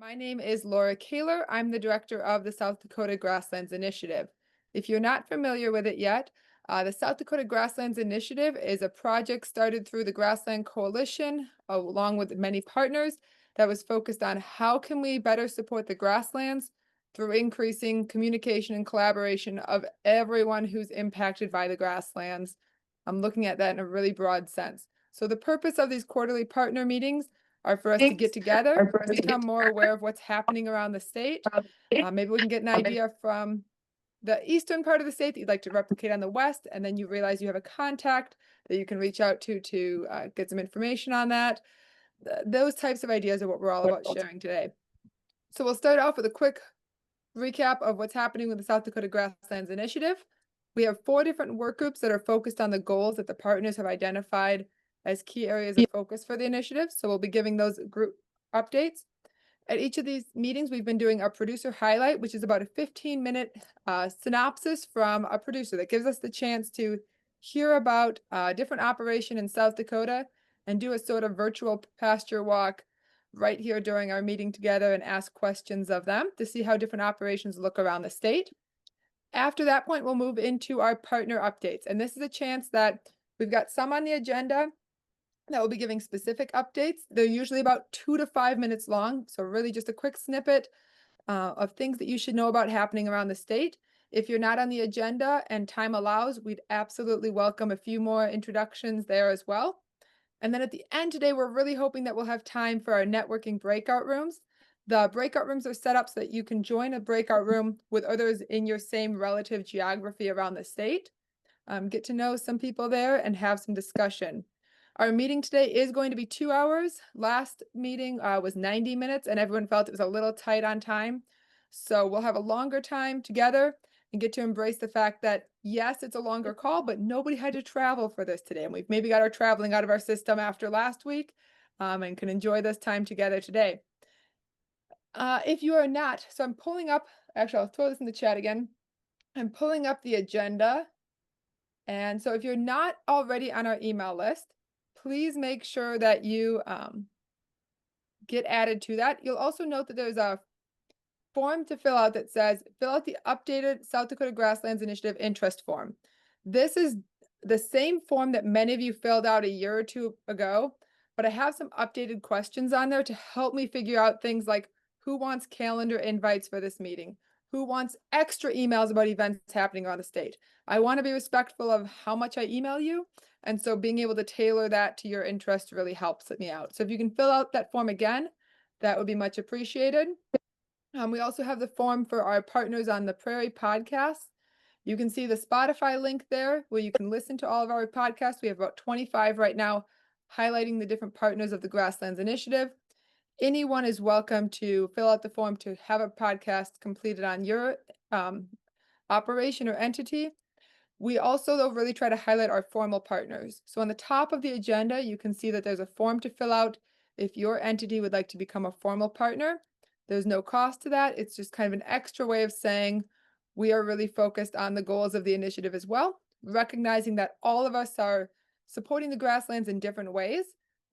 My name is Laura Kaler. I'm the director of the South Dakota Grasslands Initiative. If you're not familiar with it yet, the South Dakota Grasslands Initiative is a project started through the Grassland Coalition, along with many partners, that was focused on how can we better support the grasslands through increasing communication and collaboration of everyone who's impacted by the grasslands. I'm looking at that in a really broad sense. So the purpose of these quarterly partner meetings are for us to get together, become more aware of what's happening around the state. Maybe we can get an idea from the eastern part of the state that you'd like to replicate on the west, and then you realize you have a contact that you can reach out to get some information on that. Those types of ideas are what we're all about sharing today. So we'll start off with a quick recap of what's happening with the South Dakota Grasslands Initiative. We have 4 different work groups that are focused on the goals that the partners have identified as key areas of focus for the initiative. So we'll be giving those group updates. At each of these meetings, we've been doing a producer highlight, which is about a 15-minute synopsis from a producer that gives us the chance to hear about a different operation in South Dakota and do a sort of virtual pasture walk right here during our meeting together and ask questions of them to see how different operations look around the state. After that point, we'll move into our partner updates. And this is a chance that we've got some on the agenda that will be giving specific updates. They're usually about 2 to 5 minutes long. So really just a quick snippet of things that you should know about happening around the state. If you're not on the agenda and time allows, we'd absolutely welcome a few more introductions there as well. And then at the end today, we're really hoping that we'll have time for our networking breakout rooms. The breakout rooms are set up so that you can join a breakout room with others in your same relative geography around the state. Get to know some people there and have some discussion. Our meeting today is going to be 2 hours. Last meeting was 90 minutes and everyone felt it was a little tight on time. So we'll have a longer time together and get to embrace the fact that, yes, it's a longer call, but nobody had to travel for this today. And we've maybe got our traveling out of our system after last week and can enjoy this time together today. If you are not, so I'm pulling up, actually, I'll throw this in the chat again. I'm pulling up the agenda. And so if you're not already on our email list, please make sure that you get added to that. You'll also note that there's a form to fill out that says, fill out the updated South Dakota Grasslands Initiative interest form. This is the same form that many of you filled out a year or 2 ago, but I have some updated questions on there to help me figure out things like who wants calendar invites for this meeting? Who wants extra emails about events happening around the state? I want to be respectful of how much I email you. And so being able to tailor that to your interest really helps me out. So if you can fill out that form again, that would be much appreciated. We also have the form for our partners on the Prairie podcast. You can see the Spotify link there where you can listen to all of our podcasts. We have about 25 right now, highlighting the different partners of the Grasslands Initiative. Anyone is welcome to fill out the form to have a podcast completed on your operation or entity. We also, though, really try to highlight our formal partners. So on the top of the agenda, you can see that there's a form to fill out if your entity would like to become a formal partner. There's no cost to that. It's just kind of an extra way of saying we are really focused on the goals of the initiative as well, recognizing that all of us are supporting the grasslands in different ways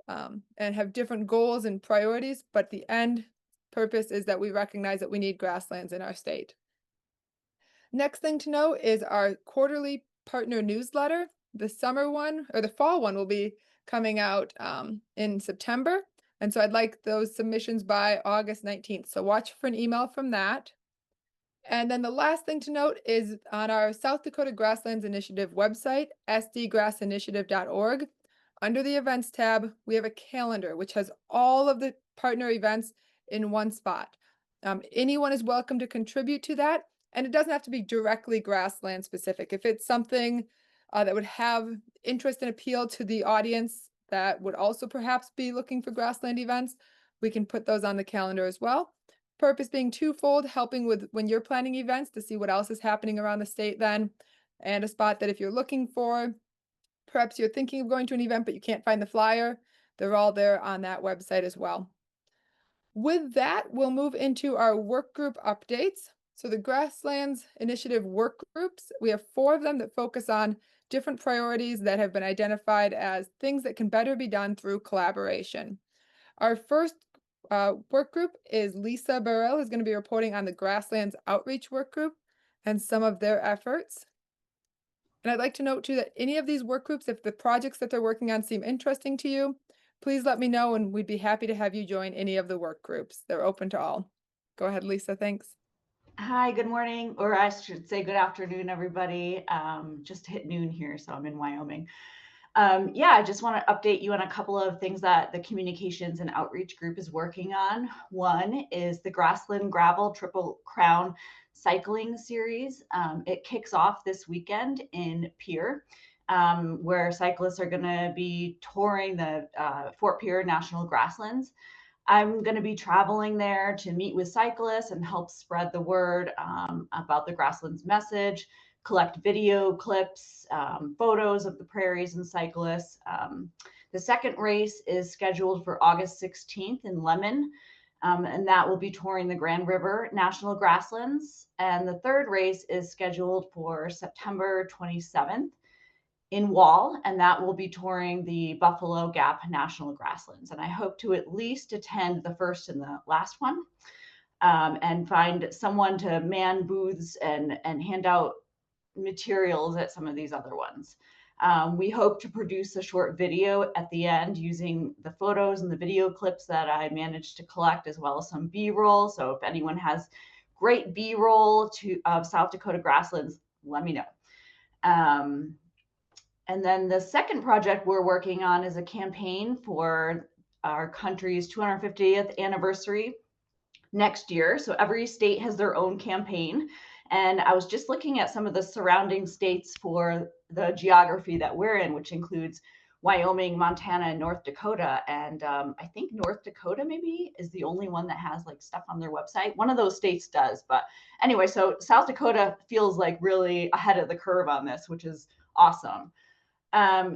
and have different goals and priorities, but the end purpose is that we recognize that we need grasslands in our state. Next thing to know is our quarterly partner newsletter. The summer one or the fall one will be coming out in September. And so I'd like those submissions by August 19th. So watch for an email from that. And then the last thing to note is on our South Dakota Grasslands Initiative website, sdgrassinitiative.org. Under the events tab, we have a calendar which has all of the partner events in one spot. Anyone is welcome to contribute to that. And it doesn't have to be directly grassland specific. If it's something that would have interest and appeal to the audience that would also perhaps be looking for grassland events, we can put those on the calendar as well. Purpose being twofold, helping with when you're planning events to see what else is happening around the state then, and a spot that if you're looking for, perhaps you're thinking of going to an event but you can't find the flyer, they're all there on that website as well. With that, we'll move into our work group updates. So the Grasslands Initiative work groups, we have 4 of them that focus on different priorities that have been identified as things that can better be done through collaboration. Our first work group is Lisa Burrell, who's going to be reporting on the Grasslands Outreach Workgroup and some of their efforts. And I'd like to note too that any of these work groups, if the projects that they're working on seem interesting to you, please let me know and we'd be happy to have you join any of the work groups. They're open to all. Go ahead, Lisa. Thanks. Hi, good morning, or I should say good afternoon, everybody. Just hit noon here, so I'm in Wyoming. Yeah, I just want to update you on a couple of things that the Communications and Outreach Group is working on. One is the Grassland Gravel Triple Crown Cycling Series. It kicks off this weekend in Pierre, where cyclists are going to be touring the Fort Pierre National Grasslands. I'm going to be traveling there to meet with cyclists and help spread the word about the Grasslands message, collect video clips, photos of the prairies and cyclists. The second race is scheduled for August 16th in Lemon, and that will be touring the Grand River National Grasslands. And the third race is scheduled for September 27th in Wall, and that will be touring the Buffalo Gap National Grasslands. And I hope to at least attend the first and the last one, and find someone to man booths and hand out materials at some of these other ones. We hope to produce a short video at the end using the photos and the video clips that I managed to collect, as well as some B-roll. So if anyone has great B-roll of South Dakota grasslands, let me know. And then the second project we're working on is a campaign for our country's 250th anniversary next year. So every state has their own campaign. And I was just looking at some of the surrounding states for the geography that we're in, which includes Wyoming, Montana, and North Dakota. And I think North Dakota maybe is the only one that has like stuff on their website. One of those states does. But anyway, so South Dakota feels like really ahead of the curve on this, which is awesome.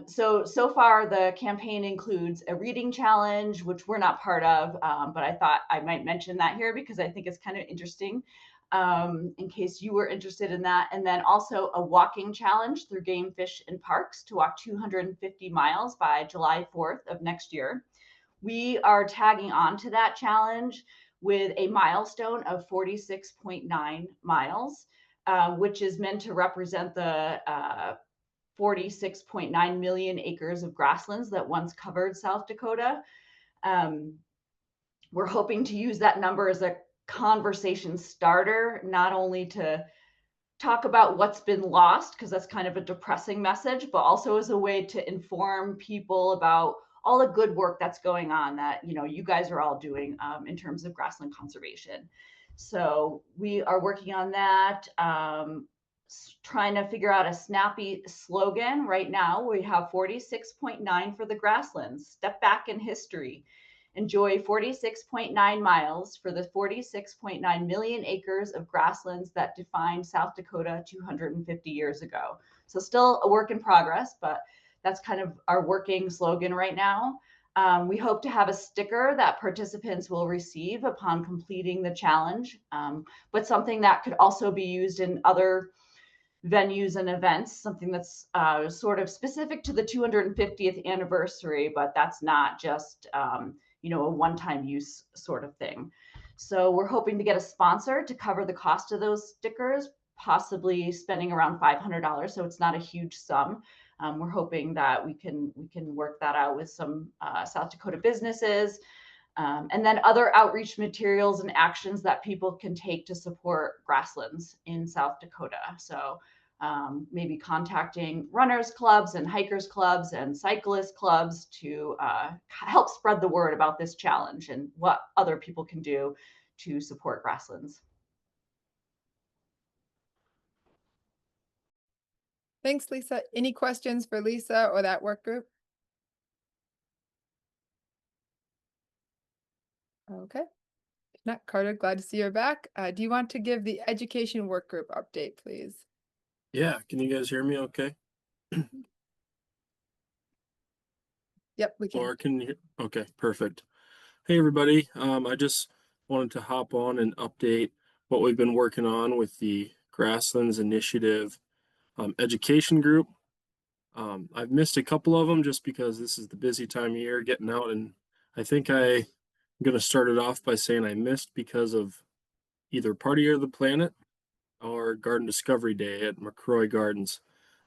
So far the campaign includes a reading challenge, which we're not part of, but I thought I might mention that here because I think it's kind of interesting, in case you were interested in that. And then also a walking challenge through Game, Fish, and Parks to walk 250 miles by July 4th of next year. We are tagging on to that challenge with a milestone of 46.9 miles, which is meant to represent the 46.9 million acres of grasslands that once covered South Dakota. We're hoping to use that number as a conversation starter, not only to talk about what's been lost, because that's kind of a depressing message, but also as a way to inform people about all the good work that's going on that, you know, you guys are all doing in terms of grassland conservation. So we are working on that. Trying to figure out a snappy slogan. Right now we have 46.9 for the grasslands. Step back in history. Enjoy 46.9 miles for the 46.9 million acres of grasslands that defined South Dakota 250 years ago. So still a work in progress, but that's kind of our working slogan right now. We hope to have a sticker that participants will receive upon completing the challenge, but something that could also be used in other venues and events, something that's sort of specific to the 250th anniversary, but that's not just, you know, a one-time use sort of thing. So we're hoping to get a sponsor to cover the cost of those stickers, possibly spending around $500. So it's not a huge sum. We're hoping that we can work that out with some South Dakota businesses. And then other outreach materials and actions that people can take to support grasslands in South Dakota. So maybe contacting runners clubs and hikers clubs and cyclist clubs to help spread the word about this challenge and what other people can do to support grasslands. Thanks, Lisa. Any questions for Lisa or that work group? Okay. If not, Carter, glad to see you're back. Do you want to give the education work group update, please? Yeah, can you guys hear me okay? Yep, we can. Or can you? Okay, perfect. Hey, everybody. I just wanted to hop on and update what we've been working on with the Grasslands Initiative education group. I've missed a couple of them just because this is the busy time of year getting out, and I think I I'm going to start it off by saying I missed because of either Party of the Planet or Garden Discovery Day at McCroy Gardens.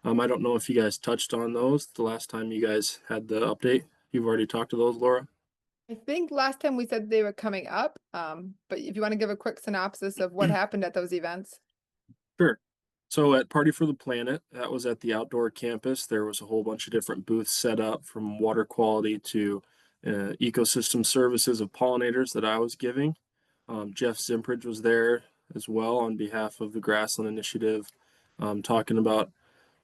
I don't know if you guys touched on those the last time you guys had the update. You've already talked to those, Laura? I think last time we said they were coming up, but if you want to give a quick synopsis of what happened at those events. Sure. So at Party for the Planet, that was at the outdoor campus. There was a whole bunch of different booths set up, from water quality to ecosystem services of pollinators that I was giving. Jeff Zimpridge was there as well on behalf of the Grassland Initiative, talking about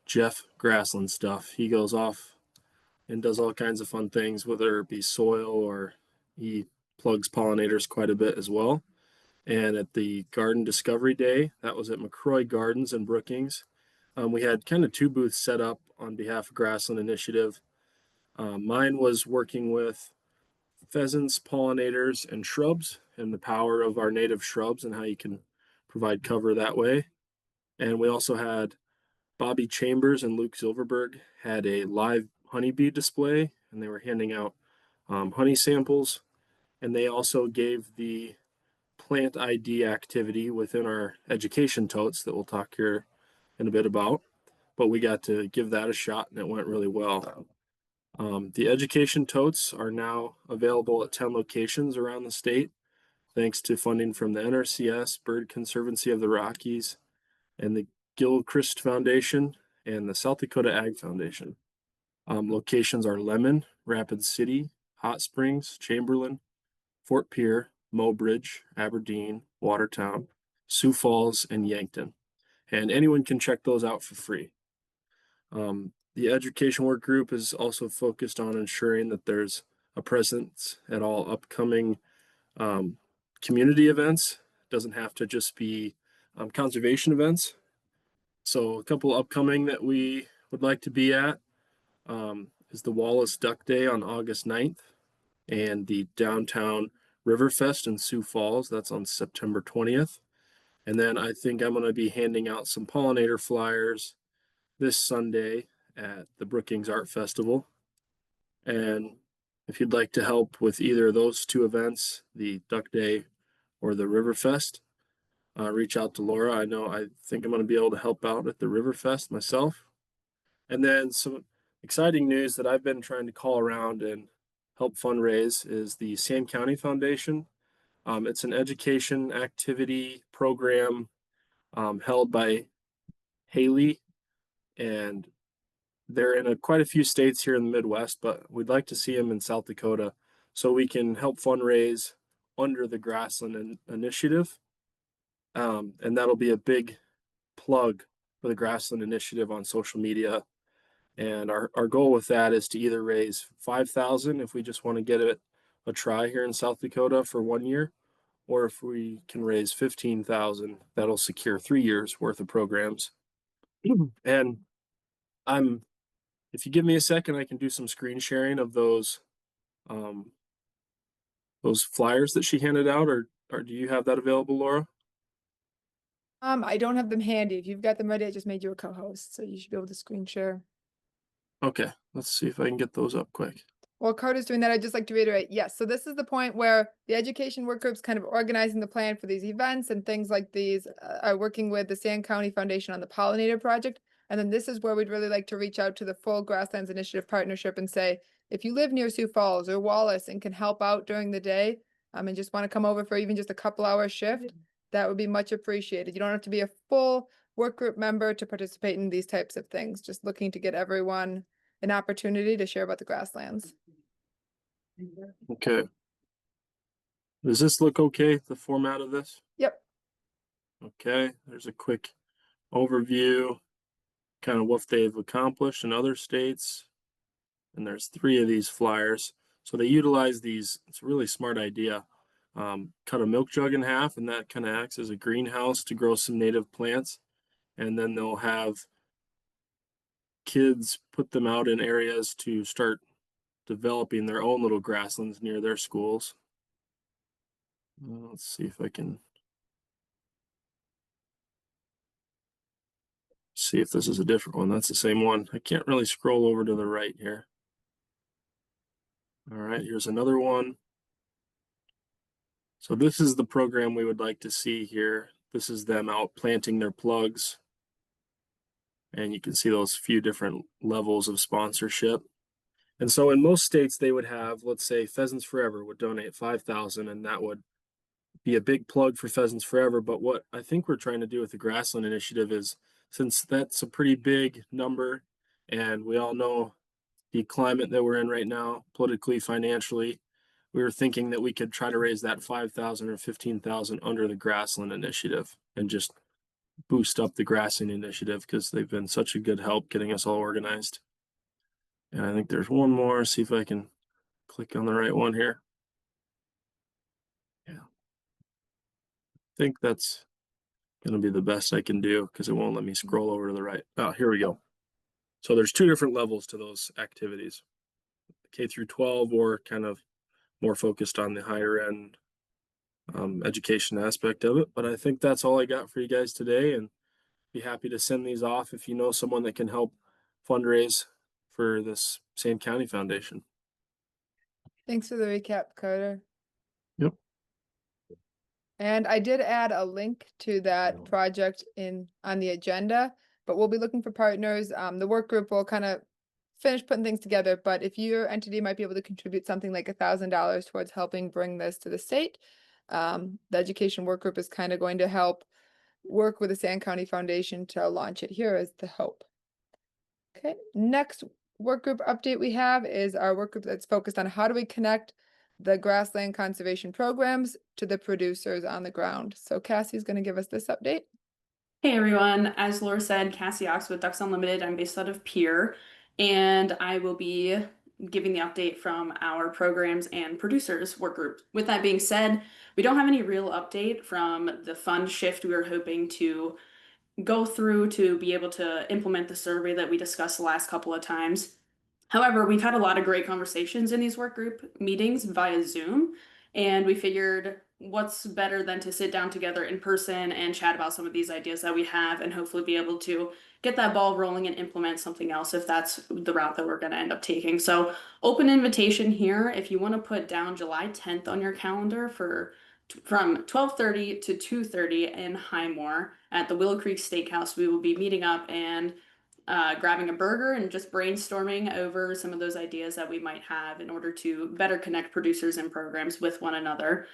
Jeff Grassland stuff. He goes off and does all kinds of fun things, whether it be soil or he plugs pollinators quite a bit as well. And at the Garden Discovery Day, that was at McCroy Gardens in Brookings. We had kind of two booths set up on behalf of Grassland Initiative. Mine was working with pheasants, pollinators, and shrubs, and the power of our native shrubs and how you can provide cover that way. And we also had Bobby Chambers and Luke Silverberg had a live honeybee display, and they were handing out honey samples. And they also gave the plant ID activity within our education totes that we'll talk here in a bit about. But we got to give that a shot, and it went really well. The education totes are now available at 10 locations around the state, thanks to funding from the NRCS, Bird Conservancy of the Rockies, and the Gilchrist Foundation, and the South Dakota Ag Foundation. Locations are Lemon, Rapid City, Hot Springs, Chamberlain, Fort Pierre, Mobridge, Aberdeen, Watertown, Sioux Falls, and Yankton. And anyone can check those out for free. The Education Work Group is also focused on ensuring that there's a presence at all upcoming community events. It doesn't have to just be conservation events. So a couple upcoming that we would like to be at is the Wallace Duck Day on August 9th and the Downtown Riverfest in Sioux Falls. That's on September 20th. And then I think I'm going to be handing out some pollinator flyers this Sunday at the Brookings Art Festival. And if you'd like to help with either of those two events, the Duck Day or the Riverfest, reach out to Laura. I think I'm going to be able to help out at the Riverfest myself. And then some exciting news that I've been trying to call around and help fundraise is the Sand County Foundation. It's an education activity program held by Haley, and they're in quite a few states here in the Midwest, but we'd like to see them in South Dakota so we can help fundraise under the Grassland Initiative. And that'll be a big plug for the Grassland Initiative on social media. And our goal with that is to either raise $5,000 if we just want to get it a try here in South Dakota for 1 year, or if we can raise $15,000, that'll secure 3 years worth of programs. And if you give me a second, I can do some screen sharing of those flyers that she handed out, or do you have that available, Laura? I don't have them handy. If you've got them ready, I just made you a co-host, so you should be able to screen share. Okay, let's see if I can get those up quick. While Carter's doing that, I'd just like to reiterate, yes, so this is the point where the education work group's kind of organizing the plan for these events and things like these, are working with the Sand County Foundation on the pollinator project. And then this is where we'd really like to reach out to the full Grasslands Initiative partnership and say, if you live near Sioux Falls or Wallace and can help out during the day, and just want to come over for even just a couple-hour shift, that would be much appreciated. You don't have to be a full work group member to participate in these types of things, just looking to get everyone an opportunity to share about the grasslands. Okay. Does this look okay, the format of this? Yep. Okay, there's a quick overview, kind of what they've accomplished in other states. And there's 3 of these flyers. So they utilize these, it's a really smart idea. Cut a milk jug in half, and that kind of acts as a greenhouse to grow some native plants. And then they'll have kids put them out in areas to start developing their own little grasslands near their schools. Let's see if I can see if this is a different one. That's the same one. I can't really scroll over to the right here. All right, here's another one. So this is the program we would like to see here. This is them out planting their plugs. And you can see those few different levels of sponsorship. And so in most states, they would have, let's say, Pheasants Forever would donate 5,000, and that would be a big plug for Pheasants Forever. But what I think we're trying to do with the Grassland Initiative is, since that's a pretty big number, and we all know the climate that we're in right now, politically, financially, we were thinking that we could try to raise that 5,000 or 15,000 under the Grassland Initiative and just boost up the Grassing Initiative because they've been such a good help getting us all organized. And I think there's one more. See if I can click on the right one here. Yeah. I think that's going to be the best I can do because it won't let me scroll over to the right. Oh, here we go. So there's two different levels to those activities, K through 12 or kind of more focused on the higher end education aspect of it. But I think that's all I got for you guys today, and be happy to send these off if you know someone that can help fundraise for this same county foundation. Thanks for the recap, Carter. Yep. And I did add a link to that project on the agenda, but we'll be looking for partners. The work group will kind of finish putting things together, but if your entity might be able to contribute something like $1,000 towards helping bring this to the state, the education work group is kind of going to help work with the Sand County Foundation to launch it. Here is the hope. Okay, next work group update we have is our work group that's focused on how do we connect the grassland conservation programs to the producers on the ground. So Cassie's going to give us this update. Hey everyone, as Laura said, Cassie Auxt with Ducks Unlimited. I'm based out of Pierre, and I will be giving the update from our programs and producers work group. With that being said, we don't have any real update from the fund shift we were hoping to go through to be able to implement the survey that we discussed the last couple of times. However, we've had a lot of great conversations in these work group meetings via Zoom, and we figured what's better than to sit down together in person and chat about some of these ideas that we have and hopefully be able to get that ball rolling and implement something else if that's the route that we're going to end up taking. So open invitation here if you want to put down July 10th on your calendar for from 12:30 to 2:30 in Highmore at the Willow Creek Steakhouse. We will be meeting up and grabbing a burger and just brainstorming over some of those ideas that we might have in order to better connect producers and programs with one another.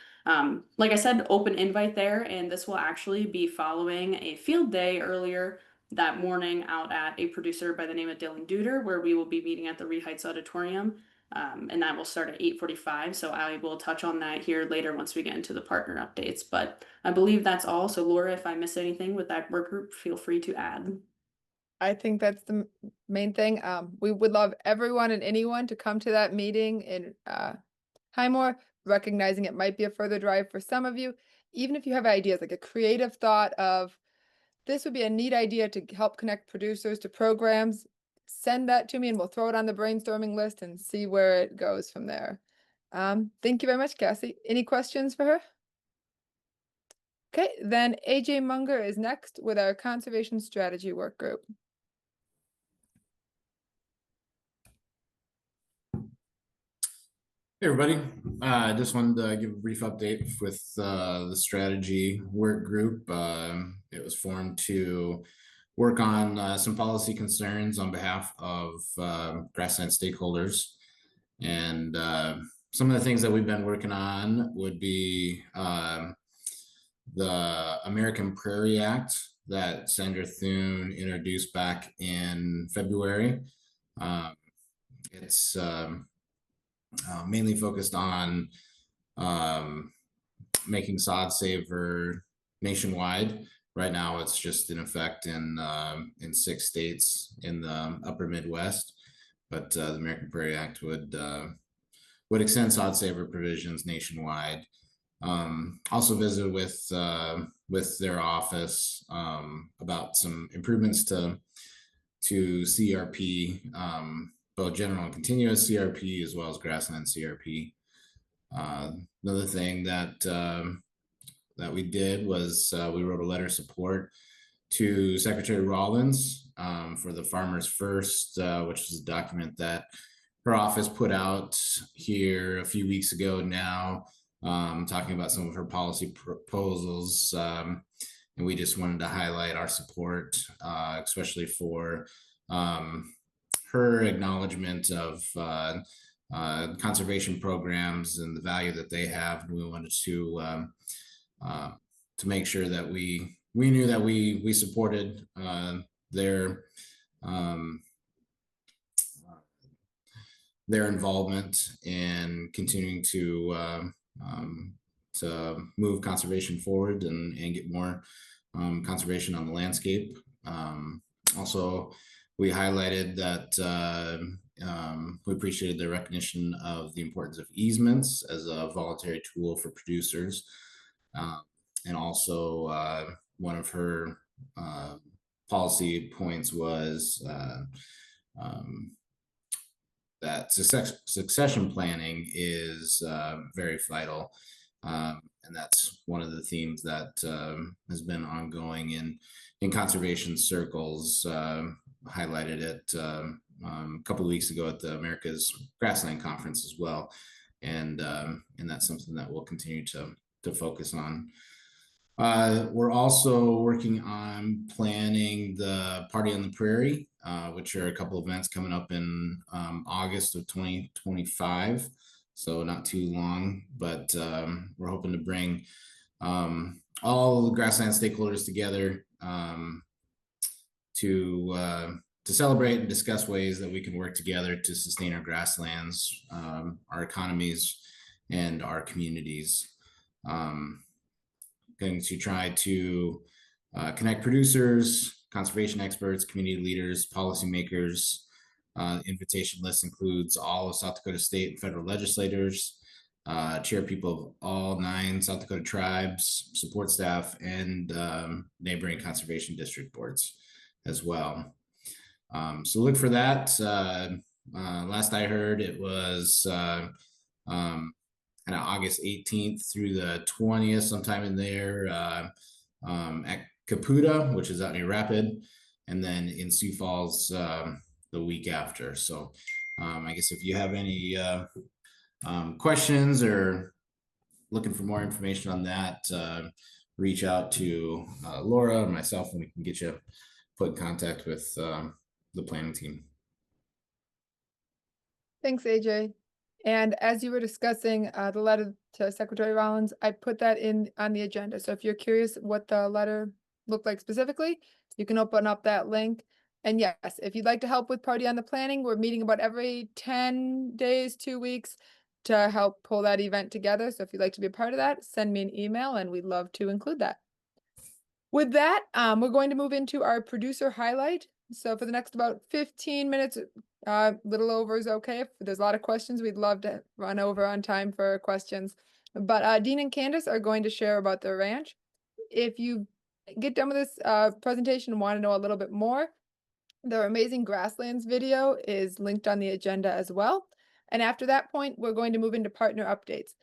Like I said, open invite there, and this will actually be following a field day earlier that morning out at a producer by the name of Dylan Duder, where we will be meeting at the Reed Heights Auditorium, and that will start at 8:45. So I will touch on that here later once we get into the partner updates. But I believe that's all. So Laura, if I miss anything with that work group, feel free to add. I think that's the main thing. We would love everyone and anyone to come to that meeting in Highmore, recognizing it might be a further drive for some of you. Even if you have ideas, like a creative thought of this would be a neat idea to help connect producers to programs, send that to me and we'll throw it on the brainstorming list and see where it goes from there. Thank you very much, Cassie. Any questions for her? Okay, then AJ Munger is next with our conservation strategy work group. Hey everybody, I just wanted to give a brief update with the strategy work group. It was formed to work on some policy concerns on behalf of grassland stakeholders. And some of the things that we've been working on would be the American Prairie Act that Senator Thune introduced back in February. It's mainly focused on making sod saver nationwide. Right now, it's just in effect in 6 states in the upper Midwest, but the American Prairie Act would extend sod saver provisions nationwide. Also visited with their office about some improvements to CRP. Both general and continuous CRP as well as grassland CRP. Another thing that we did was we wrote a letter of support to Secretary Rollins for the Farmers First, which is a document that her office put out here a few weeks ago now, talking about some of her policy proposals. And we just wanted to highlight our support, especially for her acknowledgement of conservation programs and the value that they have. And we wanted to make sure that we knew that we supported their involvement in continuing to move conservation forward and get more conservation on the landscape. Also, we highlighted that we appreciated the recognition of the importance of easements as a voluntary tool for producers. And also one of her policy points was that succession planning is very vital. And that's one of the themes that has been ongoing in conservation circles. Highlighted it a couple of weeks ago at the America's Grassland Conference as well. And that's something that we'll continue to focus on. We're also working on planning the Party on the Prairie, which are a couple of events coming up in August of 2025. So not too long, but we're hoping to bring all the grassland stakeholders together to celebrate and discuss ways that we can work together to sustain our grasslands, our economies, and our communities. Going to try to connect producers, conservation experts, community leaders, policymakers. Invitation list includes all of South Dakota state and federal legislators, chair people of all 9 South Dakota tribes, support staff, and neighboring conservation district boards as well. So look for that. Last I heard, it was kind of August 18th through the 20th, sometime in there, at Caputa, which is out near Rapid, and then in Sioux Falls the week after. So I guess if you have any questions or looking for more information on that, reach out to Laura and myself, and we can get you put in contact with the planning team. Thanks, AJ. And as you were discussing the letter to Secretary Rollins, I put that in on the agenda. So if you're curious what the letter looked like specifically, you can open up that link. And yes, if you'd like to help with Party on the Planning, we're meeting about every 10 days, 2 weeks to help pull that event together. So if you'd like to be a part of that, send me an email and we'd love to include that. With that, we're going to move into our producer highlight. So for the next about 15 minutes, little over is okay. If there's a lot of questions, we'd love to run over on time for questions. But Dean and Candice are going to share about their ranch. If you get done with this presentation and want to know a little bit more, their amazing Grasslands video is linked on the agenda as well. And after that point, we're going to move into partner updates.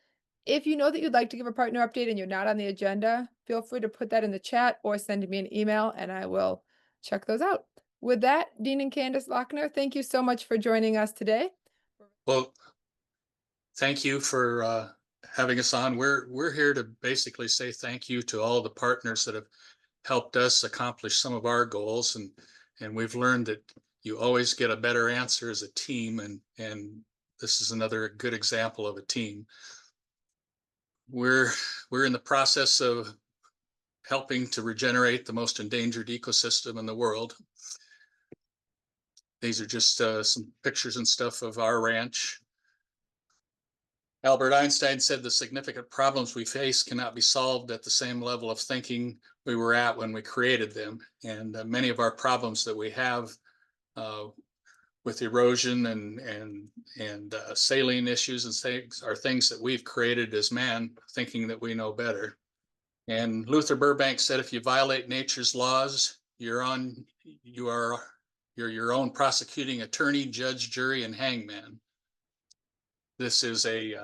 If you know that you'd like to give a partner update and you're not on the agenda, feel free to put that in the chat or send me an email and I will check those out. With that, Dean and Candice Lockner, thank you so much for joining us today. Well, thank you for having us on. We're here to basically say thank you to all the partners that have helped us accomplish some of our goals, and we've learned that you always get a better answer as a team, and this is another good example of a team. We're in the process of helping to regenerate the most endangered ecosystem in the world. These are just some pictures and stuff of our ranch. Albert Einstein said the significant problems we face cannot be solved at the same level of thinking we were at when we created them. And many of our problems that we have with erosion and saline issues and things are things that we've created as man, thinking that we know better. And Luther Burbank said, if you violate nature's laws, you're your own prosecuting attorney, judge, jury, and hangman. This is a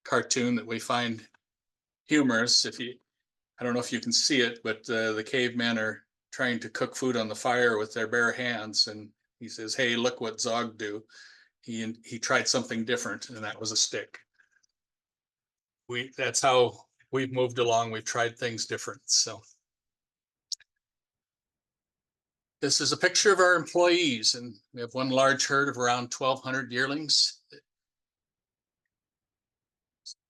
cartoon that we find humorous. I don't know if you can see it, but the cavemen are trying to cook food on the fire with their bare hands, and he says, "Hey, look what Zog do." He tried something different, and that was a stick. that's how we've moved along. We've tried things different. So this is a picture of our employees, and we have one large herd of around 1,200 yearlings.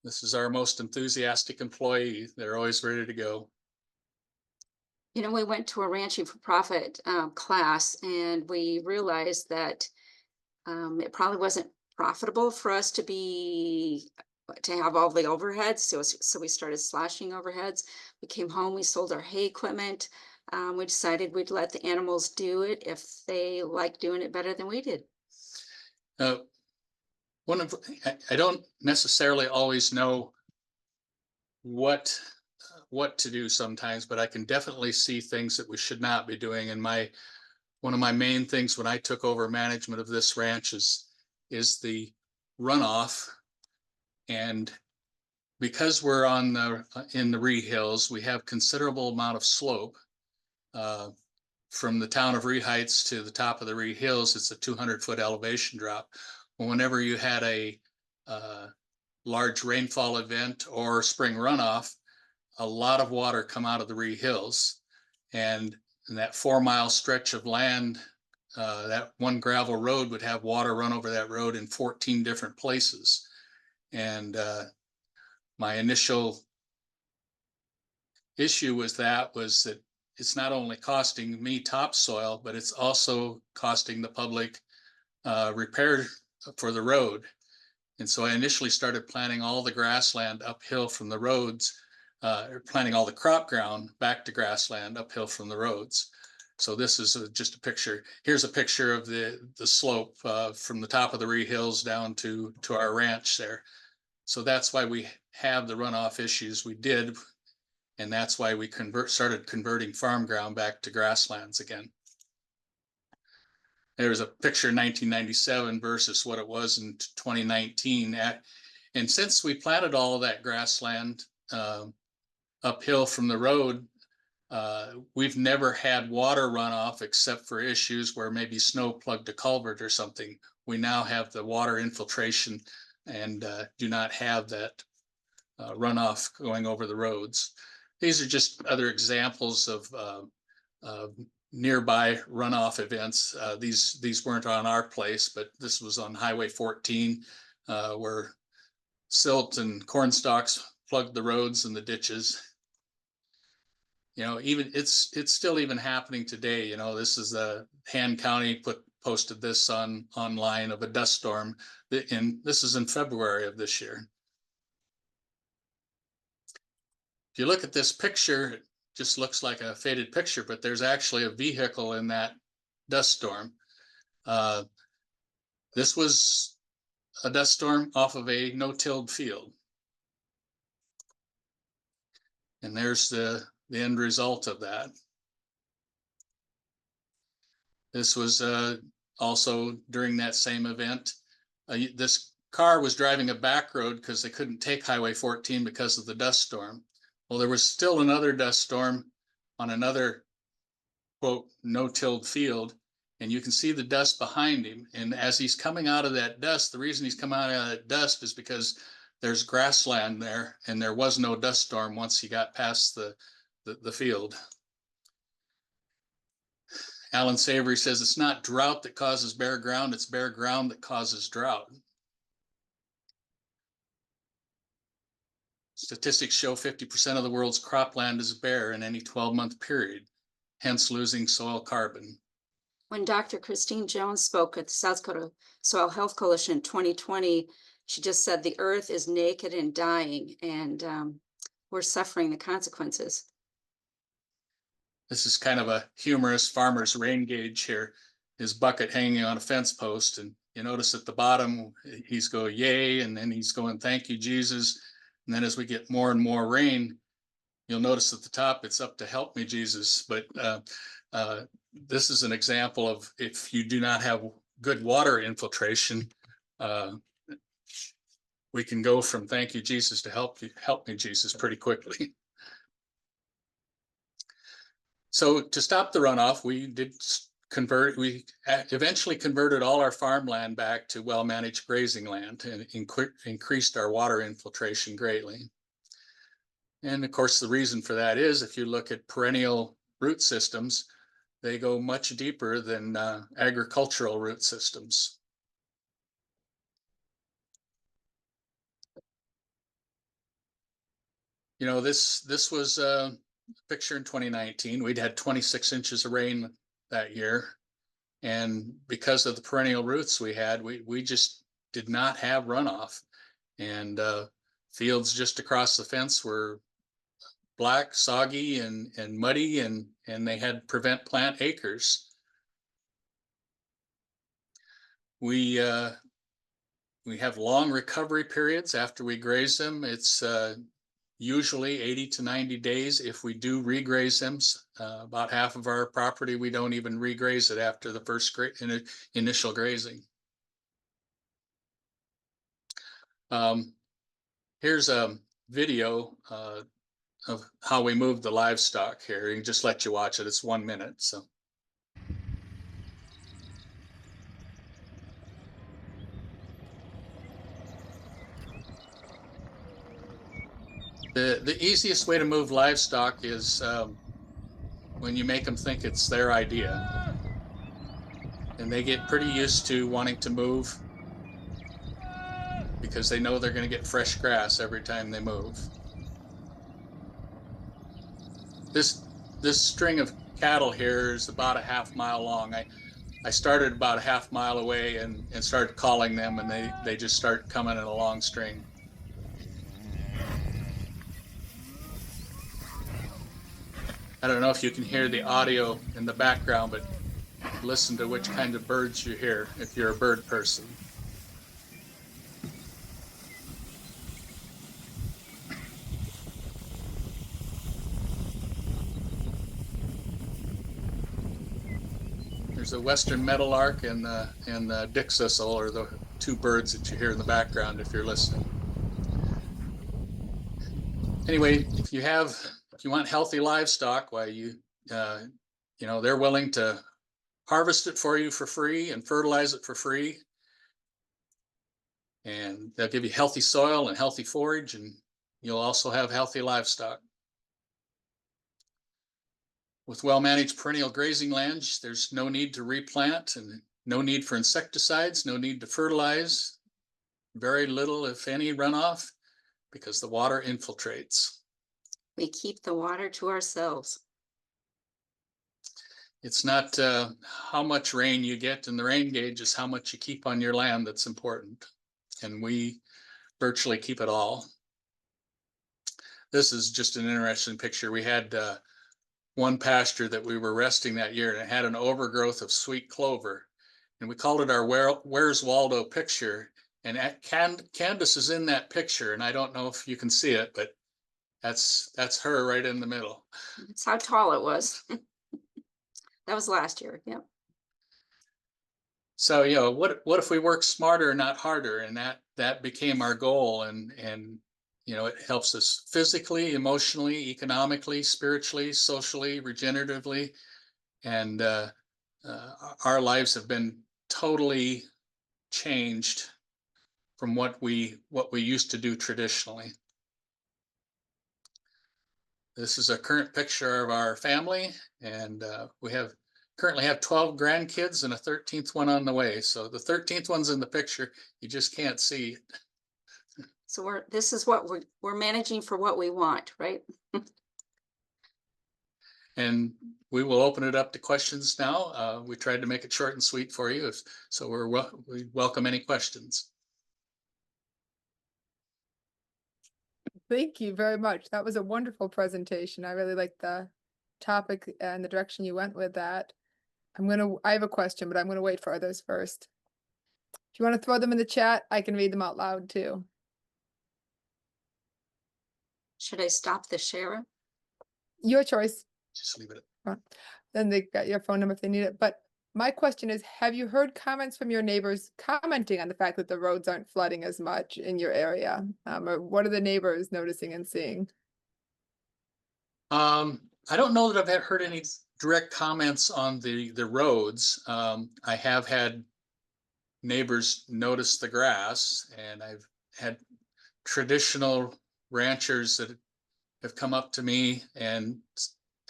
This is our most enthusiastic employee. They're always ready to go. You know, we went to a ranching for profit class, and we realized that it probably wasn't profitable for us to have all the overheads. So we started slashing overheads. We came home, we sold our hay equipment. We decided we'd let the animals do it if they like doing it better than we did. I don't necessarily always know what to do sometimes, but I can definitely see things that we should not be doing. And one of my main things when I took over management of this ranch is the runoff. And because we're in the Ree Hills, we have considerable amount of slope. From the town of Ree Heights to the top of the Ree Hills, it's a 200-foot elevation drop. Well, whenever you had a large rainfall event or spring runoff, a lot of water come out of the Ree Hills, and in that 4-mile stretch of land, that one gravel road would have water run over that road in 14 different places. And my initial issue was that it's not only costing me topsoil, but it's also costing the public repair for the road. And so I initially started planting all the grassland uphill from the roads, planting all the crop ground back to grassland uphill from the roads. So this is just a picture. Here's a picture of the slope from the top of the Ree Hills down to our ranch there. So that's why we have the runoff issues we did. And that's why we started converting farm ground back to grasslands again. There's a picture in 1997 versus what it was in 2019. And since we planted all of that grassland uphill from the road, we've never had water runoff except for issues where maybe snow plugged a culvert or something. We now have the water infiltration and do not have that runoff going over the roads. These are just other examples of nearby runoff events. These weren't on our place, but this was on Highway 14, where silt and corn stalks plugged the roads and the ditches. You know, even it's still even happening today. You know, this is Han County posted this online of a dust storm, and this is in February of this year. If you look at this picture, it just looks like a faded picture, but there's actually a vehicle in that dust storm. This was a dust storm off of a no-tilled field. And there's the end result of that. This was also during that same event. This car was driving a back road because they couldn't take Highway 14 because of the dust storm. Well, there was still another dust storm on another, quote, no-tilled field, and you can see the dust behind him. And as he's coming out of that dust, the reason he's coming out of that dust is because there's grassland there, and there was no dust storm once he got past the field. Alan Savory says it's not drought that causes bare ground, it's bare ground that causes drought. Statistics show 50% of the world's cropland is bare in any 12-month period, hence losing soil carbon. When Dr. Christine Jones spoke at the South Dakota Soil Health Coalition in 2020, she just said the earth is naked and dying, and we're suffering the consequences. This is kind of a humorous farmer's rain gauge here. His bucket hanging on a fence post, and you notice at the bottom, he's going, yay, and then he's going, thank you, Jesus. And then as we get more and more rain, you'll notice at the top, it's up to help me, Jesus. But this is an example of if you do not have good water infiltration, we can go from thank you, Jesus to help me, Jesus pretty quickly. So to stop the runoff, we did eventually converted all our farmland back to well-managed grazing land and increased our water infiltration greatly. And of course, the reason for that is if you look at perennial root systems, they go much deeper than agricultural root systems. You know, this was a picture in 2019. We'd had 26 inches of rain that year. And because of the perennial roots we had, we just did not have runoff. And fields just across the fence were black, soggy, and muddy, and they had prevent plant acres. We have long recovery periods after we graze them. It's usually 80 to 90 days if we do regraze them. About half of our property, we don't even regraze it after the first initial grazing. Here's a video of how we move the livestock here. You can just let you watch it. It's 1 minute. So. The easiest way to move livestock is when you make them think it's their idea. And they get pretty used to wanting to move because they know they're going to get fresh grass every time they move. This string of cattle here is about a half-mile long. I started about a half-mile away and started calling them, and they just start coming in a long string. I don't know if you can hear the audio in the background, but listen to which kind of birds you hear if you're a bird person. There's a western meadowlark and the dickcissel are the two birds that you hear in the background if you're listening. Anyway, if you want healthy livestock, why you know, they're willing to harvest it for you for free and fertilize it for free. And they'll give you healthy soil and healthy forage, and you'll also have healthy livestock. With well-managed perennial grazing lands, there's no need to replant and no need for insecticides, no need to fertilize, very little, if any, runoff because the water infiltrates. We keep the water to ourselves. It's not how much rain you get in the rain gauge, is how much you keep on your land that's important. And we virtually keep it all. This is just an interesting picture. We had one pasture that we were resting that year, and it had an overgrowth of sweet clover. And we called it our Where's Waldo picture. And Candice is in that picture. And I don't know if you can see it, but that's her right in the middle. That's how tall it was. That was last year. Yep. So, you know, what if we work smarter, not harder? And that became our goal. And you know, it helps us physically, emotionally, economically, spiritually, socially, regeneratively. And our lives have been totally changed from what we used to do traditionally. This is a current picture of our family, and we currently have 12 grandkids and a 13th one on the way. So the 13th one's in the picture. You just can't see it. So this is what we're managing for what we want, right? And we will open it up to questions now. We tried to make it short and sweet for you, so we welcome any questions. Thank you very much. That was a wonderful presentation. I really liked the topic and the direction you went with that. I have a question, but I'm gonna wait for others first. If you want to throw them in the chat, I can read them out loud too. Should I stop the share? Your choice. Just leave it. Then they got your phone number if they need it. But my question is, have you heard comments from your neighbors commenting on the fact that the roads aren't flooding as much in your area? Or what are the neighbors noticing and seeing? I don't know that I've heard any direct comments on the roads. I have had neighbors notice the grass, and I've had traditional ranchers that have come up to me and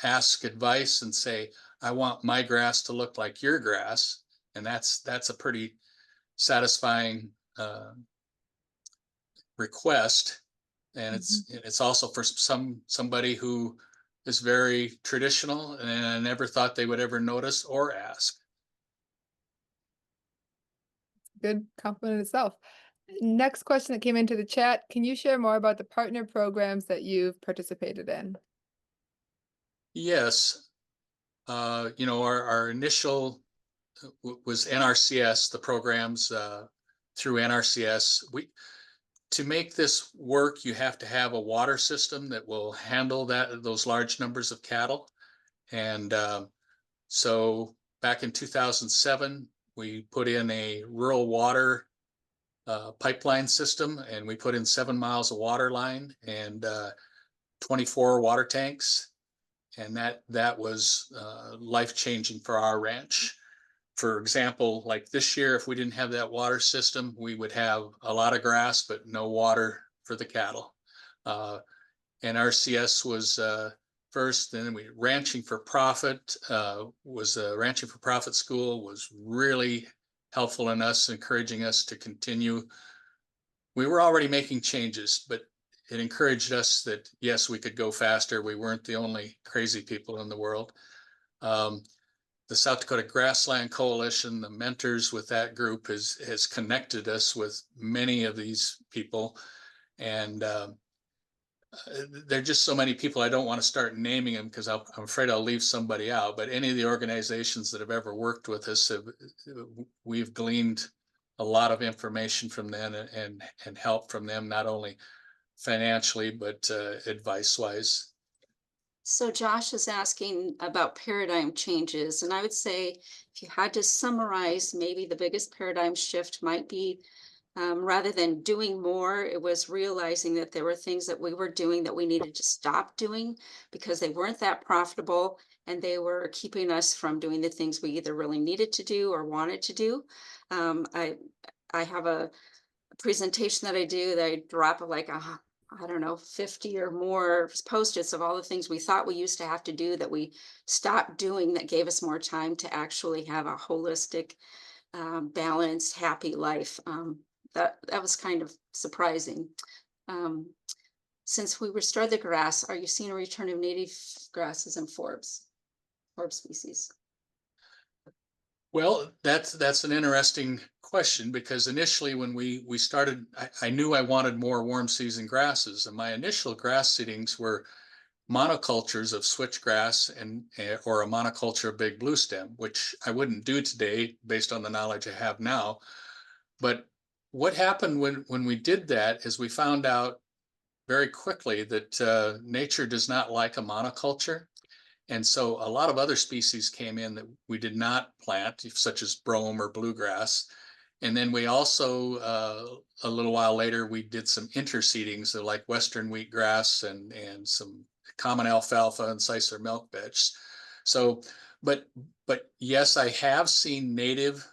ask advice and say, I want my grass to look like your grass. And that's a pretty satisfying request. And it's also for somebody who is very traditional, and I never thought they would ever notice or ask. Good compliment itself. Next question that came into the chat. Can you share more about the partner programs that you've participated in? Yes. Our initial was NRCS, the programs through NRCS. To make this work, you have to have a water system that will handle those large numbers of cattle. And so back in 2007, we put in a rural water pipeline system, and we put in 7 miles of water line and 24 water tanks. And that was life-changing for our ranch. For example, like this year, if we didn't have that water system, we would have a lot of grass, but no water for the cattle. And RCS was first, and then Ranching for Profit was a Ranching for Profit school, was really helpful in us, encouraging us to continue. We were already making changes, but it encouraged us that, yes, we could go faster. We weren't the only crazy people in the world. The South Dakota Grassland Coalition, the mentors with that group has connected us with many of these people. And there are just so many people, I don't want to start naming them because I'm afraid I'll leave somebody out. But any of the organizations that have ever worked with us, we've gleaned a lot of information from them and help from them, not only financially, but advice-wise. So Josh is asking about paradigm changes, and I would say if you had to summarize, maybe the biggest paradigm shift might be rather than doing more, it was realizing that there were things that we were doing that we needed to stop doing because they weren't that profitable, and they were keeping us from doing the things we either really needed to do or wanted to do. I have a presentation that I do that I drop like I don't know, 50 or more Post-its of all the things we thought we used to have to do that we stopped doing that gave us more time to actually have a holistic, balanced, happy life. That was kind of surprising. Since we restored the grass, are you seeing a return of native grasses and forbs species? Well, that's an interesting question, because initially when we started, I knew I wanted more warm season grasses, and my initial grass seedings were monocultures of switchgrass or a monoculture of big blue stem, which I wouldn't do today based on the knowledge I have now. But what happened when we did that is we found out very quickly that nature does not like a monoculture. And so a lot of other species came in that we did not plant, such as brome or bluegrass. And then we also, a little while later, we did some interseedings like western wheatgrass and some common alfalfa and Sisler milk vetch. So, but yes, I have seen native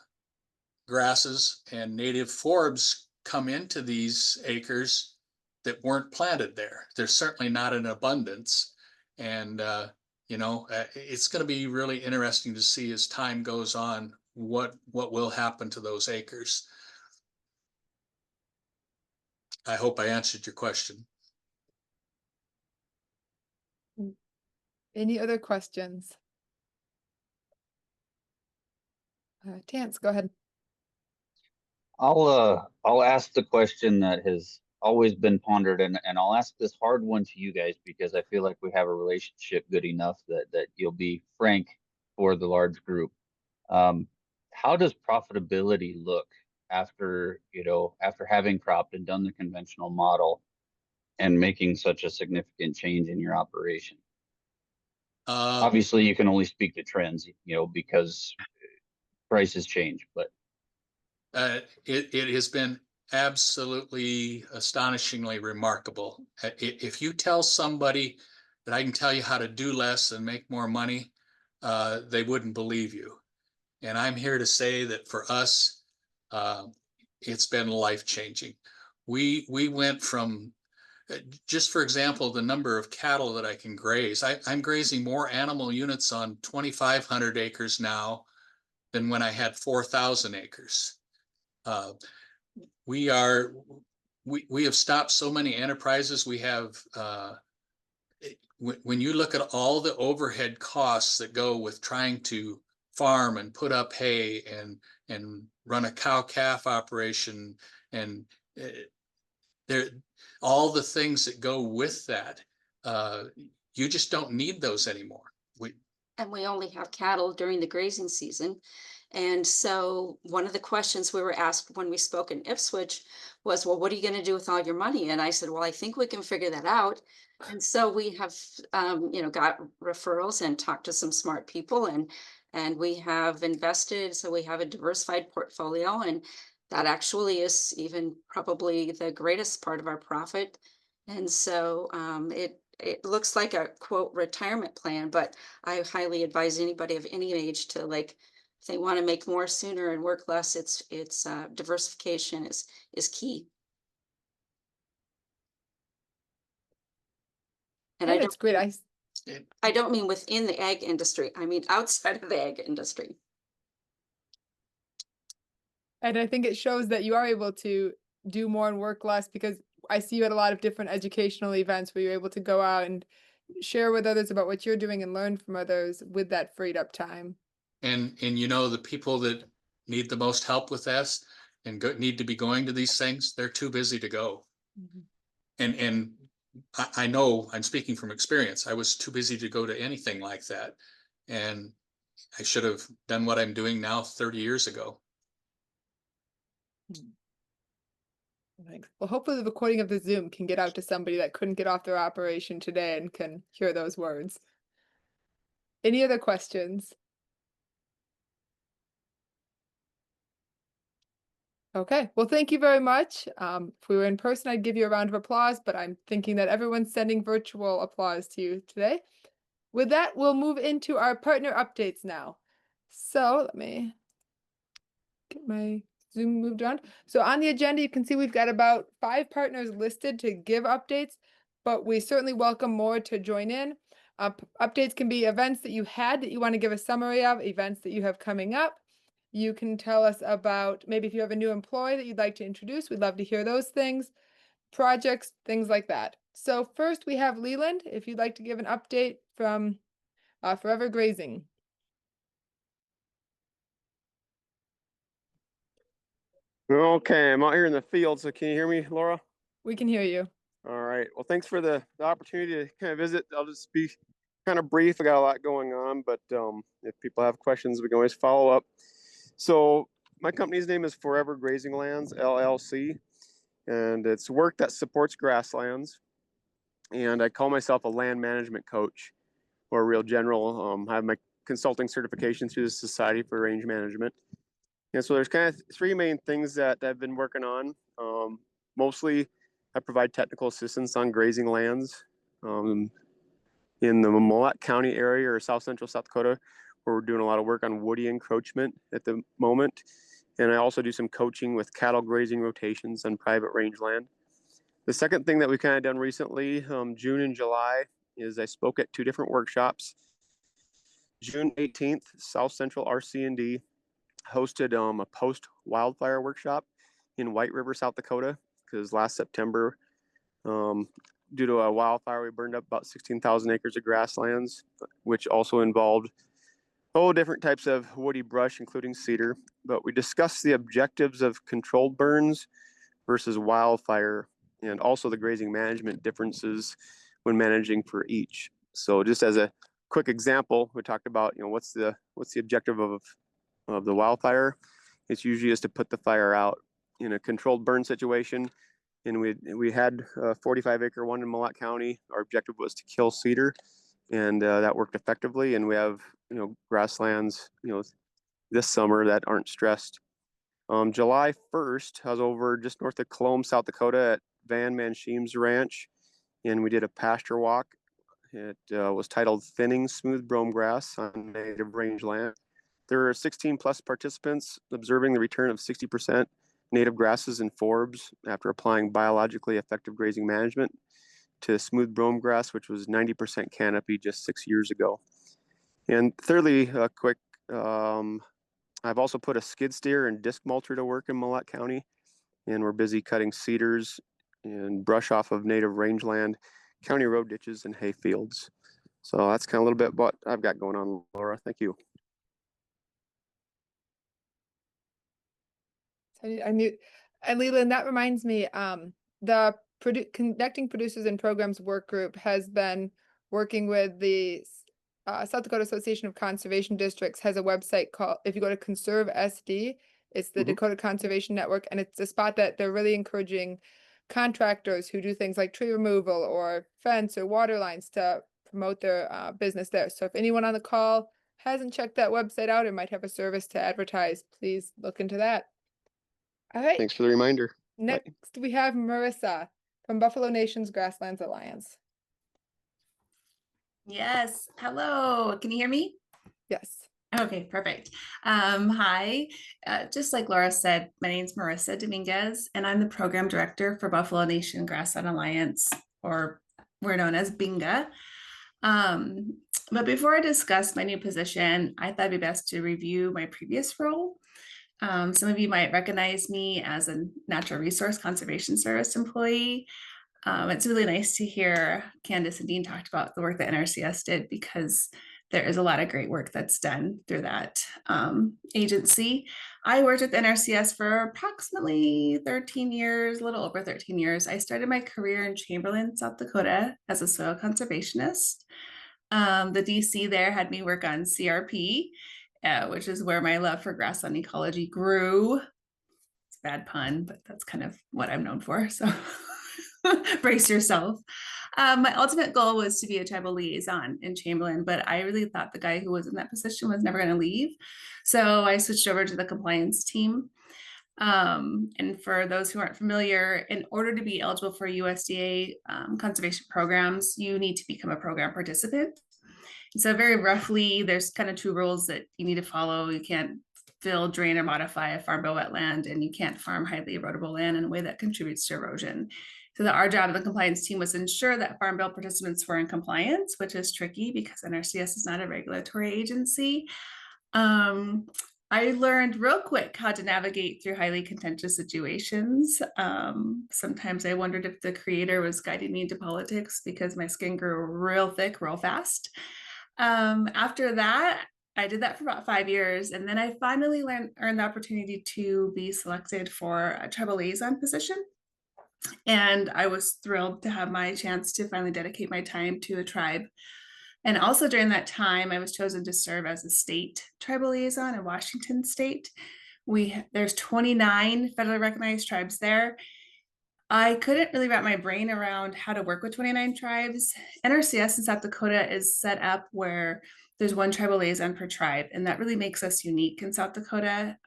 grasses and native forbs come into these acres that weren't planted there. They're certainly not in abundance. And, it's going to be really interesting to see as time goes on what will happen to those acres. I hope I answered your question. Any other questions? Terrence, go ahead. I'll ask the question that has always been pondered, and I'll ask this hard one to you guys because I feel like we have a relationship good enough that you'll be frank for the large group. How does profitability look after having cropped and done the conventional model and making such a significant change in your operation? Obviously, you can only speak to trends, because prices change, but it has been absolutely astonishingly remarkable. If you tell somebody that I can tell you how to do less and make more money, they wouldn't believe you. And I'm here to say that for us, it's been life-changing. We went from, just for example, the number of cattle that I can graze. I'm grazing more animal units on 2,500 acres now than when I had 4,000 acres. We have stopped so many enterprises. We have, when you look at all the overhead costs that go with trying to farm and put up hay and run a cow-calf operation and there, all the things that go with that, you just don't need those anymore. And we only have cattle during the grazing season. And so one of the questions we were asked when we spoke in Ipswich was, well, what are you going to do with all your money? And I said, well, I think we can figure that out. And so we have, got referrals and talked to some smart people, and we have invested. So we have a diversified portfolio, and that actually is even probably the greatest part of our profit. And so it looks like a quote retirement plan, but I highly advise anybody of any age to, like, if they want to make more sooner and work less, it's diversification is key. And Yeah, that's great. I don't mean within the ag industry. I mean outside of the ag industry. And I think it shows that you are able to do more and work less, because I see you at a lot of different educational events where you're able to go out and share with others about what you're doing and learn from others with that freed up time. And the people that need the most help with this and need to be going to these things, they're too busy to go. Mm-hmm. And I know, I'm speaking from experience, I was too busy to go to anything like that. And I should have done what I'm doing now 30 years ago. Thanks. Well, hopefully the recording of the Zoom can get out to somebody that couldn't get off their operation today and can hear those words. Any other questions? Okay, well, thank you very much. If we were in person, I'd give you a round of applause, but I'm thinking that everyone's sending virtual applause to you today. With that, we'll move into our partner updates now. So let me get my Zoom moved on. So on the agenda, you can see we've got about 5 partners listed to give updates, but we certainly welcome more to join in. Updates can be events that you had that you want to give a summary of, events that you have coming up. You can tell us about maybe if you have a new employee that you'd like to introduce, we'd love to hear those things, projects, things like that. So first we have Lealand, if you'd like to give an update from Fourever Grazing. Okay, I'm out here in the field, so can you hear me, Laura? We can hear you. All right, well, thanks for the opportunity to kind of visit. I'll just be kind of brief. I got a lot going on, but if people have questions, we can always follow up. So my company's name is Fourever Grazing Lands, LLC, and it's work that supports grasslands. And I call myself a land management coach, or a real general. I have my consulting certification through the Society for Range Management. And so there's kind of 3 main things that I've been working on. Mostly, I provide technical assistance on grazing lands in the Moloch County area or South Central South Dakota, where we're doing a lot of work on woody encroachment at the moment. And I also do some coaching with cattle grazing rotations on private rangeland. The second thing that we've kind of done recently, June and July, is I spoke at 2 different workshops. June 18th, South Central RC&D hosted a post-wildfire workshop in White River, South Dakota, because last September, due to a wildfire, we burned up about 16,000 acres of grasslands, which also involved different types of woody brush, including cedar. But we discussed the objectives of controlled burns versus wildfire, and also the grazing management differences when managing for each. So just as a quick example, we talked about, what's the objective of the wildfire. It's usually is to put the fire out. In a controlled burn situation, and we had a 45-acre one in Moloch County. Our objective was to kill cedar, and that worked effectively. And we have grasslands this summer that aren't stressed. July 1st, I was over just north of Colomb, South Dakota, at Van Mansheem's ranch, and we did a pasture walk It was titled Thinning Smooth Brome Grass on Native Rangeland. There are 16 plus participants observing the return of 60% native grasses and forbs after applying biologically effective grazing management to smooth brome grass, which was 90% canopy just 6 years ago. And thirdly, I've also put a skid steer and disc mulcher to work in Mille Lacs County, and we're busy cutting cedars and brush off of native rangeland, county road ditches, and hay fields. So that's kind of a little bit what I've got going on, Laura. Thank you. And Leland, that reminds me, the Connecting Producers and Programs Work Group has been working with the South Dakota Association of Conservation Districts, has a website called, if you go to Conserve SD, it's the Dakota Conservation Network, and it's a spot that they're really encouraging contractors who do things like tree removal or fence or water lines to promote their business there. So if anyone on the call hasn't checked that website out and might have a service to advertise, please look into that. All right. Thanks for the reminder. Next, we have Merissa from Buffalo Nation's Grasslands Alliance. Yes. Hello. Can you hear me? Yes. Okay, perfect. Hi. Just like Laura said, my name is Merissa Dominguez, and I'm the program director for Buffalo Nation Grassland Alliance, or we're known as BINGA. But before I discuss my new position, I thought it'd be best to review my previous role. Some of you might recognize me as a Natural Resource Conservation Service employee. It's really nice to hear Candice and Dean talked about the work that NRCS did, because there is a lot of great work that's done through that agency. I worked with NRCS for approximately 13 years, a little over 13 years. I started my career in Chamberlain, South Dakota as a soil conservationist. The DC there had me work on CRP, which is where my love for grassland ecology grew. It's a bad pun, but that's kind of what I'm known for. So brace yourself. My ultimate goal was to be a tribal liaison in Chamberlain, but I really thought the guy who was in that position was never going to leave. So I switched over to the compliance team. And for those who aren't familiar, in order to be eligible for USDA conservation programs, you need to become a program participant. So very roughly, there's kind of 2 rules that you need to follow. You can't fill, drain, or modify a farm bill wetland, and you can't farm highly erodible land in a way that contributes to erosion. So our job of the compliance team was to ensure that farm bill participants were in compliance, which is tricky because NRCS is not a regulatory agency. I learned real quick how to navigate through highly contentious situations. Sometimes I wondered if the creator was guiding me into politics because my skin grew real thick, real fast. After that, I did that for about 5 years. And then I finally earned the opportunity to be selected for a tribal liaison position. And I was thrilled to have my chance to finally dedicate my time to a tribe. And also during that time, I was chosen to serve as a state tribal liaison in Washington state. There's 29 federally recognized tribes there. I couldn't really wrap my brain around how to work with 29 tribes. NRCS in South Dakota is set up where there's 1 tribal liaison per tribe, and that really makes us unique in South Dakota.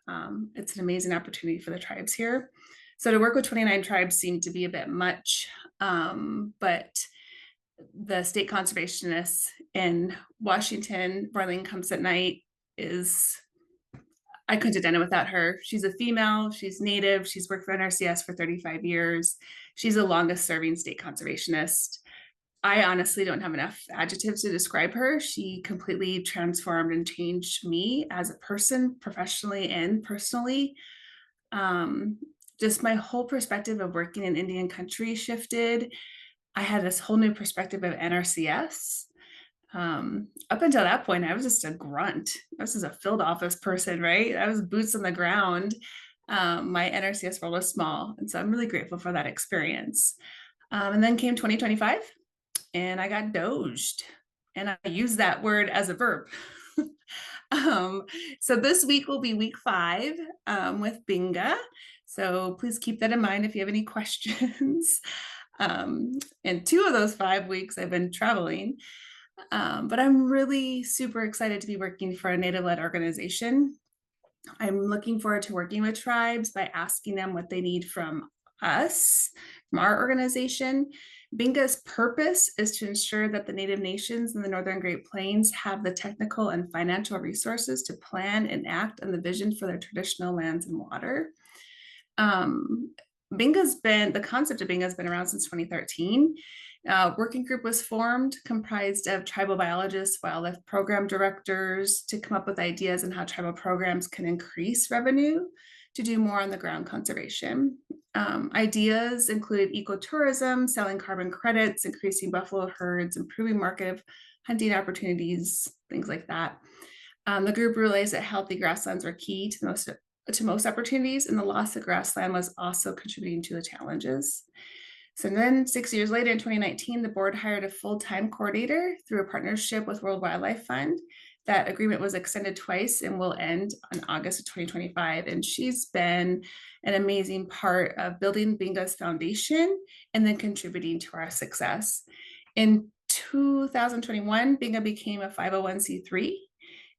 It's an amazing opportunity for the tribes here. So to work with 29 tribes seemed to be a bit much, but the state conservationists in Washington, Marlene Comes at Night, I couldn't have done it without her. She's a female, she's native, she's worked for NRCS for 35 years. She's the longest serving state conservationist. I honestly don't have enough adjectives to describe her. She completely transformed and changed me as a person, professionally and personally. Just my whole perspective of working in Indian country shifted. I had this whole new perspective of NRCS. Up until that point, I was just a grunt. I was just a field office person, right? I was boots on the ground. My NRCS role was small. And so I'm really grateful for that experience. And then came 2025 and I got doged. And I use that word as a verb. So this week will be week 5 with BINGA. So please keep that in mind if you have any questions. And 2 of those 5 weeks I've been traveling. But I'm really super excited to be working for a Native-led organization. I'm looking forward to working with tribes by asking them what they need from us, from our organization, Binga's purpose is to ensure that the Native nations in the Northern Great Plains have the technical and financial resources to plan and act on the vision for their traditional lands and water. The concept of Binga has been around since 2013. Working group was formed, comprised of tribal biologists, wildlife program directors, to come up with ideas on how tribal programs can increase revenue to do more on the ground conservation. Ideas included ecotourism, selling carbon credits, increasing buffalo herds, improving market of hunting opportunities, things like that. The group realized that healthy grasslands were key to most opportunities, and the loss of grassland was also contributing to the challenges. So then 6 years later, in 2019, the board hired a full-time coordinator through a partnership with World Wildlife Fund. That agreement was extended twice and will end on August of 2025. And she's been an amazing part of building Binga's foundation and then contributing to our success. In 2021, Binga became a 501c3.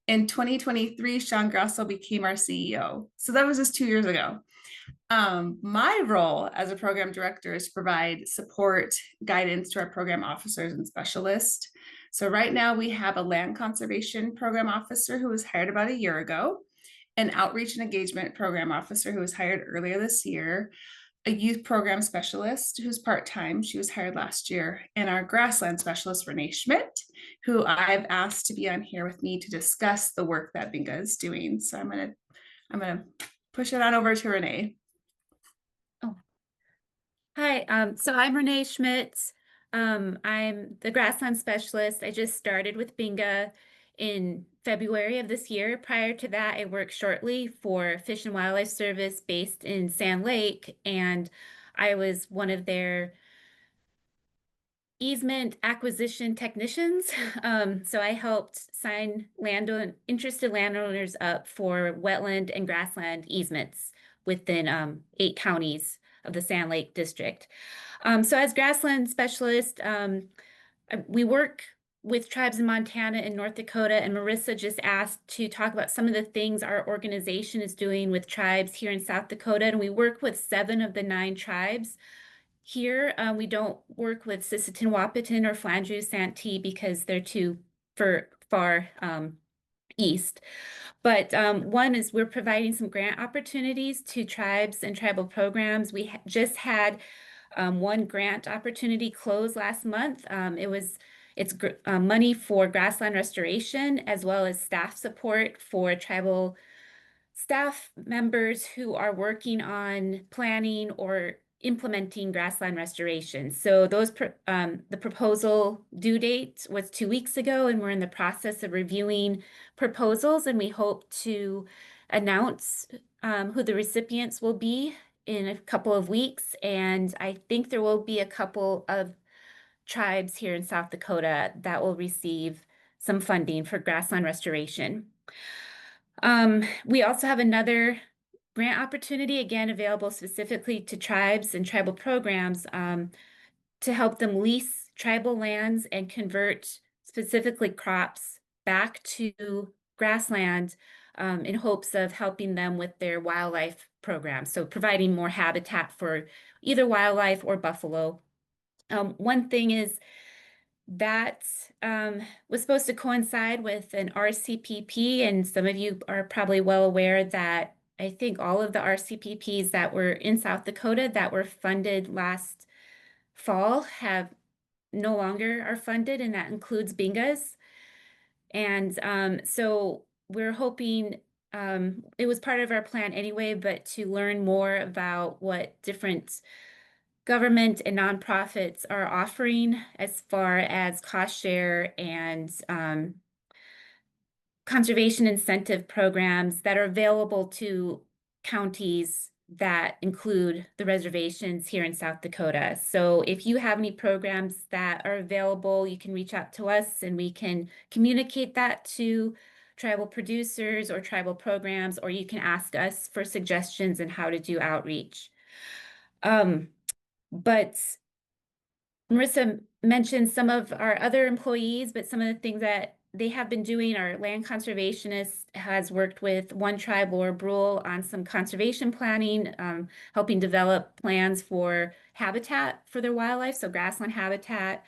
In 2023, Sean Grasso became our CEO. So that was just 2 years ago. My role as a program director is to provide support, guidance to our program officers and specialists. So right now we have a land conservation program officer who was hired about a year ago, an outreach and engagement program officer who was hired earlier this year, a youth program specialist who's part-time, she was hired last year, and our grassland specialist, Renae Schmitt, who I've asked to be on here with me to discuss the work that Binga is doing. So I'm gonna push it on over to Renae. Hi, so I'm Renae Schmitt. I'm the grassland specialist. I just started with Binga in February of this year. Prior to that, I worked shortly for Fish and Wildlife Service based in Sand Lake, and I was one of their easement acquisition technicians. So I helped sign interested landowners up for wetland and grassland easements within 8 counties of the Sand Lake district. So as grassland specialist, we work with tribes in Montana and North Dakota, and Merissa just asked to talk about some of the things our organization is doing with tribes here in South Dakota, and we work with 7 of the 9 tribes. Here, we don't work with Sisseton Wahpeton or Flandreau Santee because they're too far east. But one is we're providing some grant opportunities to tribes and tribal programs. We just had one grant opportunity close last month. It's money for grassland restoration as well as staff support for tribal staff members who are working on planning or implementing grassland restoration. So those the proposal due date was 2 weeks ago, and we're in the process of reviewing proposals, and we hope to announce who the recipients will be in a couple of weeks. And I think there will be a couple of tribes here in South Dakota that will receive some funding for grassland restoration. We also have another grant opportunity, again, available specifically to tribes and tribal programs to help them lease tribal lands and convert specifically crops back to grassland in hopes of helping them with their wildlife program. So providing more habitat for either wildlife or buffalo. One thing is that was supposed to coincide with an RCPP, and some of you are probably well aware that I think all of the RCPPs that were in South Dakota that were funded last fall have no longer are funded, and that includes Binga's. And so we're hoping, it was part of our plan anyway, but to learn more about what different government and nonprofits are offering as far as cost share and conservation incentive programs that are available to counties that include the reservations here in South Dakota. So if you have any programs that are available, you can reach out to us and we can communicate that to tribal producers or tribal programs, or you can ask us for suggestions on how to do outreach. But Merissa mentioned some of our other employees, but some of the things that they have been doing, our land conservationist has worked with One Tribe Laura Brule on some conservation planning, helping develop plans for habitat for their wildlife, so grassland habitat.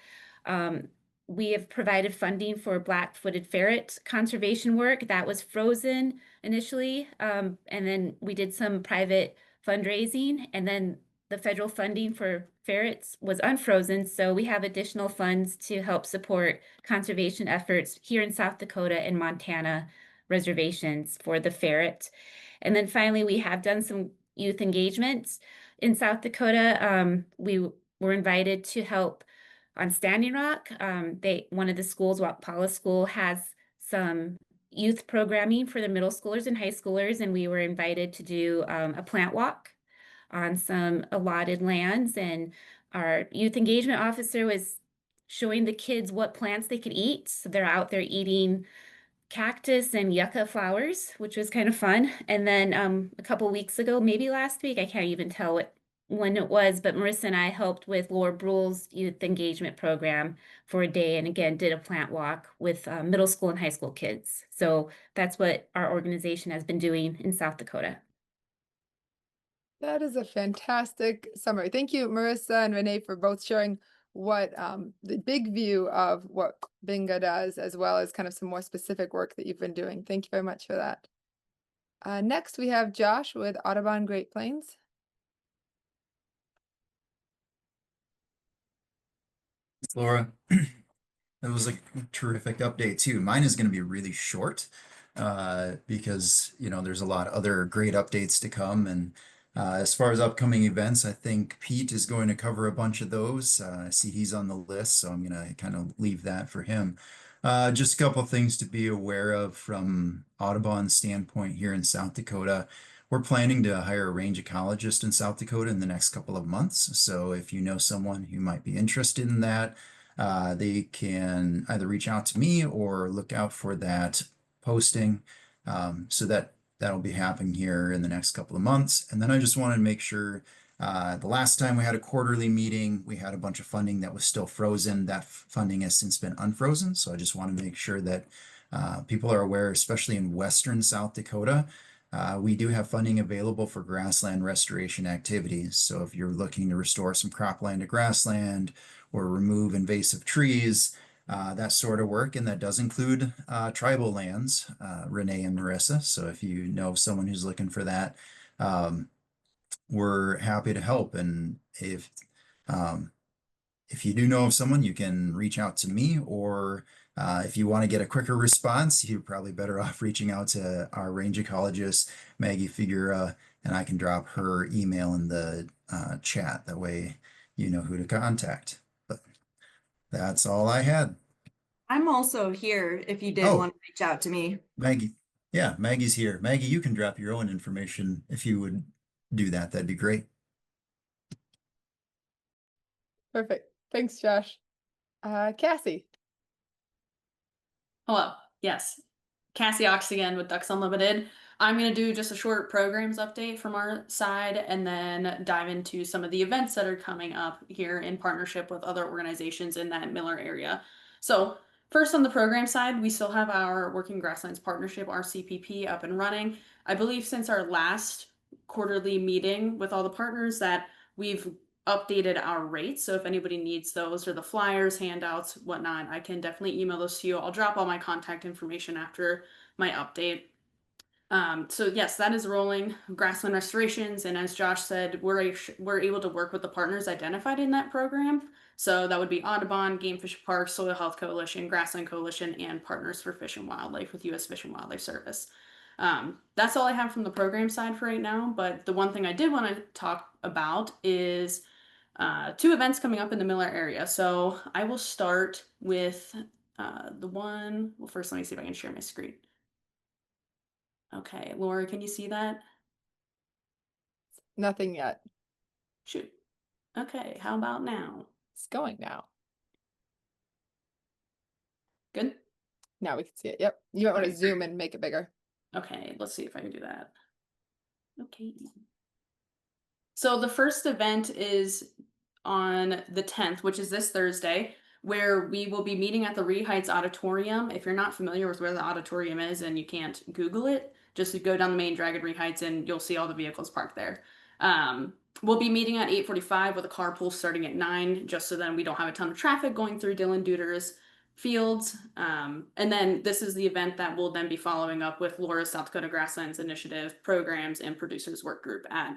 We have provided funding for black-footed ferret conservation work that was frozen initially, and then we did some private fundraising, and then the federal funding for ferrets was unfrozen, so we have additional funds to help support conservation efforts here in South Dakota and Montana reservations for the ferret. And then finally, we have done some youth engagements in South Dakota. We were invited to help on Standing Rock. One of the schools, Wapala School, has some youth programming for the middle schoolers and high schoolers, and we were invited to do a plant walk on some allotted lands, and our youth engagement officer was showing the kids what plants they could eat. So they're out there eating cactus and yucca flowers, which was kind of fun. And then a couple weeks ago, maybe last week, I can't even tell when it was, but Merissa and I helped with Laura Brule's youth engagement program for a day, and again did a plant walk with middle school and high school kids. So that's what our organization has been doing in South Dakota. That is a fantastic summary. Thank you, Merissa and Renae, for both sharing what the big view of what BINGA does, as well as kind of some more specific work that you've been doing. Thank you very much for that. Next, we have Josh with Audubon Great Plains. Thanks, Laura. That was a terrific update too. Mine is going to be really short because, you know, there's a lot of other great updates to come. And as far as upcoming events, I think Pete is going to cover a bunch of those. I see he's on the list, so I'm going to kind of leave that for him. Just a couple of things to be aware of from Audubon's standpoint here in South Dakota. We're planning to hire a range ecologist in South Dakota in the next couple of months. So if you know someone who might be interested in that, they can either reach out to me or look out for that posting. So that'll be happening here in the next couple of months. And then I just wanted to make sure the last time we had a quarterly meeting, we had a bunch of funding that was still frozen. That funding has since been unfrozen. So I just want to make sure that people are aware, especially in western South Dakota. We do have funding available for grassland restoration activities. So if you're looking to restore some cropland to grassland or remove invasive trees, that sort of work, and that does include tribal lands, Renae and Merissa. So if you know someone who's looking for that, we're happy to help. And if you do know of someone, you can reach out to me, or if you want to get a quicker response, you're probably better off reaching out to our range ecologist, Maggie Figueroa, and I can drop her email in the chat. That way you know who to contact. But that's all I had. I'm also here if you did want to reach out to me. Maggie. Yeah, Maggie's here. Maggie, you can drop your own information if you would do that. That'd be great. Perfect. Thanks, Josh. Cassie. Hello. Yes. Cassie Auxt again with Ducks Unlimited. I'm going to do just a short programs update from our side and then dive into some of the events that are coming up here in partnership with other organizations in that Miller area. So first on the program side, we still have our Working Grasslands Partnership, RCPP, up and running. I believe since our last quarterly meeting with all the partners that we've updated our rates. So if anybody needs those or the flyers, handouts, whatnot, I can definitely email those to you. I'll drop all my contact information after my update. So yes, that is rolling. Grassland restorations, and as Josh said, we're able to work with the partners identified in that program. So that would be Audubon, Game Fish Park, Soil Health Coalition, Grassland Coalition, and Partners for Fish and Wildlife with U.S. Fish and Wildlife Service. That's all I have from the program side for right now. But the one thing I did want to talk about is 2 events coming up in the Miller area. So I will start with the one. Well, first, let me see if I can share my screen. Okay, Laura, can you see that? Nothing yet. Shoot. Okay, how about now? It's going now. Good? Now we can see it. Yep. You might want to zoom and make it bigger. Okay, let's see if I can do that. Okay. So the first event is on the 10th, which is this Thursday. where we will be meeting at the Heights Auditorium. If you're not familiar with where the auditorium is and you can't Google it, just go down the main drag at Heights and you'll see all the vehicles parked there. We'll be meeting at 8:45 with a carpool starting at 9, just so then we don't have a ton of traffic going through Dylan Deuter's fields. And then this is the event that will then be following up with Laura's South Dakota Grasslands Initiative Programs and Producers Work Group at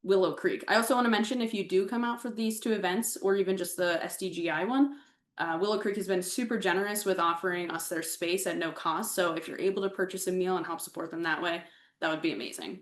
Willow Creek. I also want to mention, if you do come out for these two events or even just the SDGI one, Willow Creek has been super generous with offering us their space at no cost. So if you're able to purchase a meal and help support them that way, that would be amazing.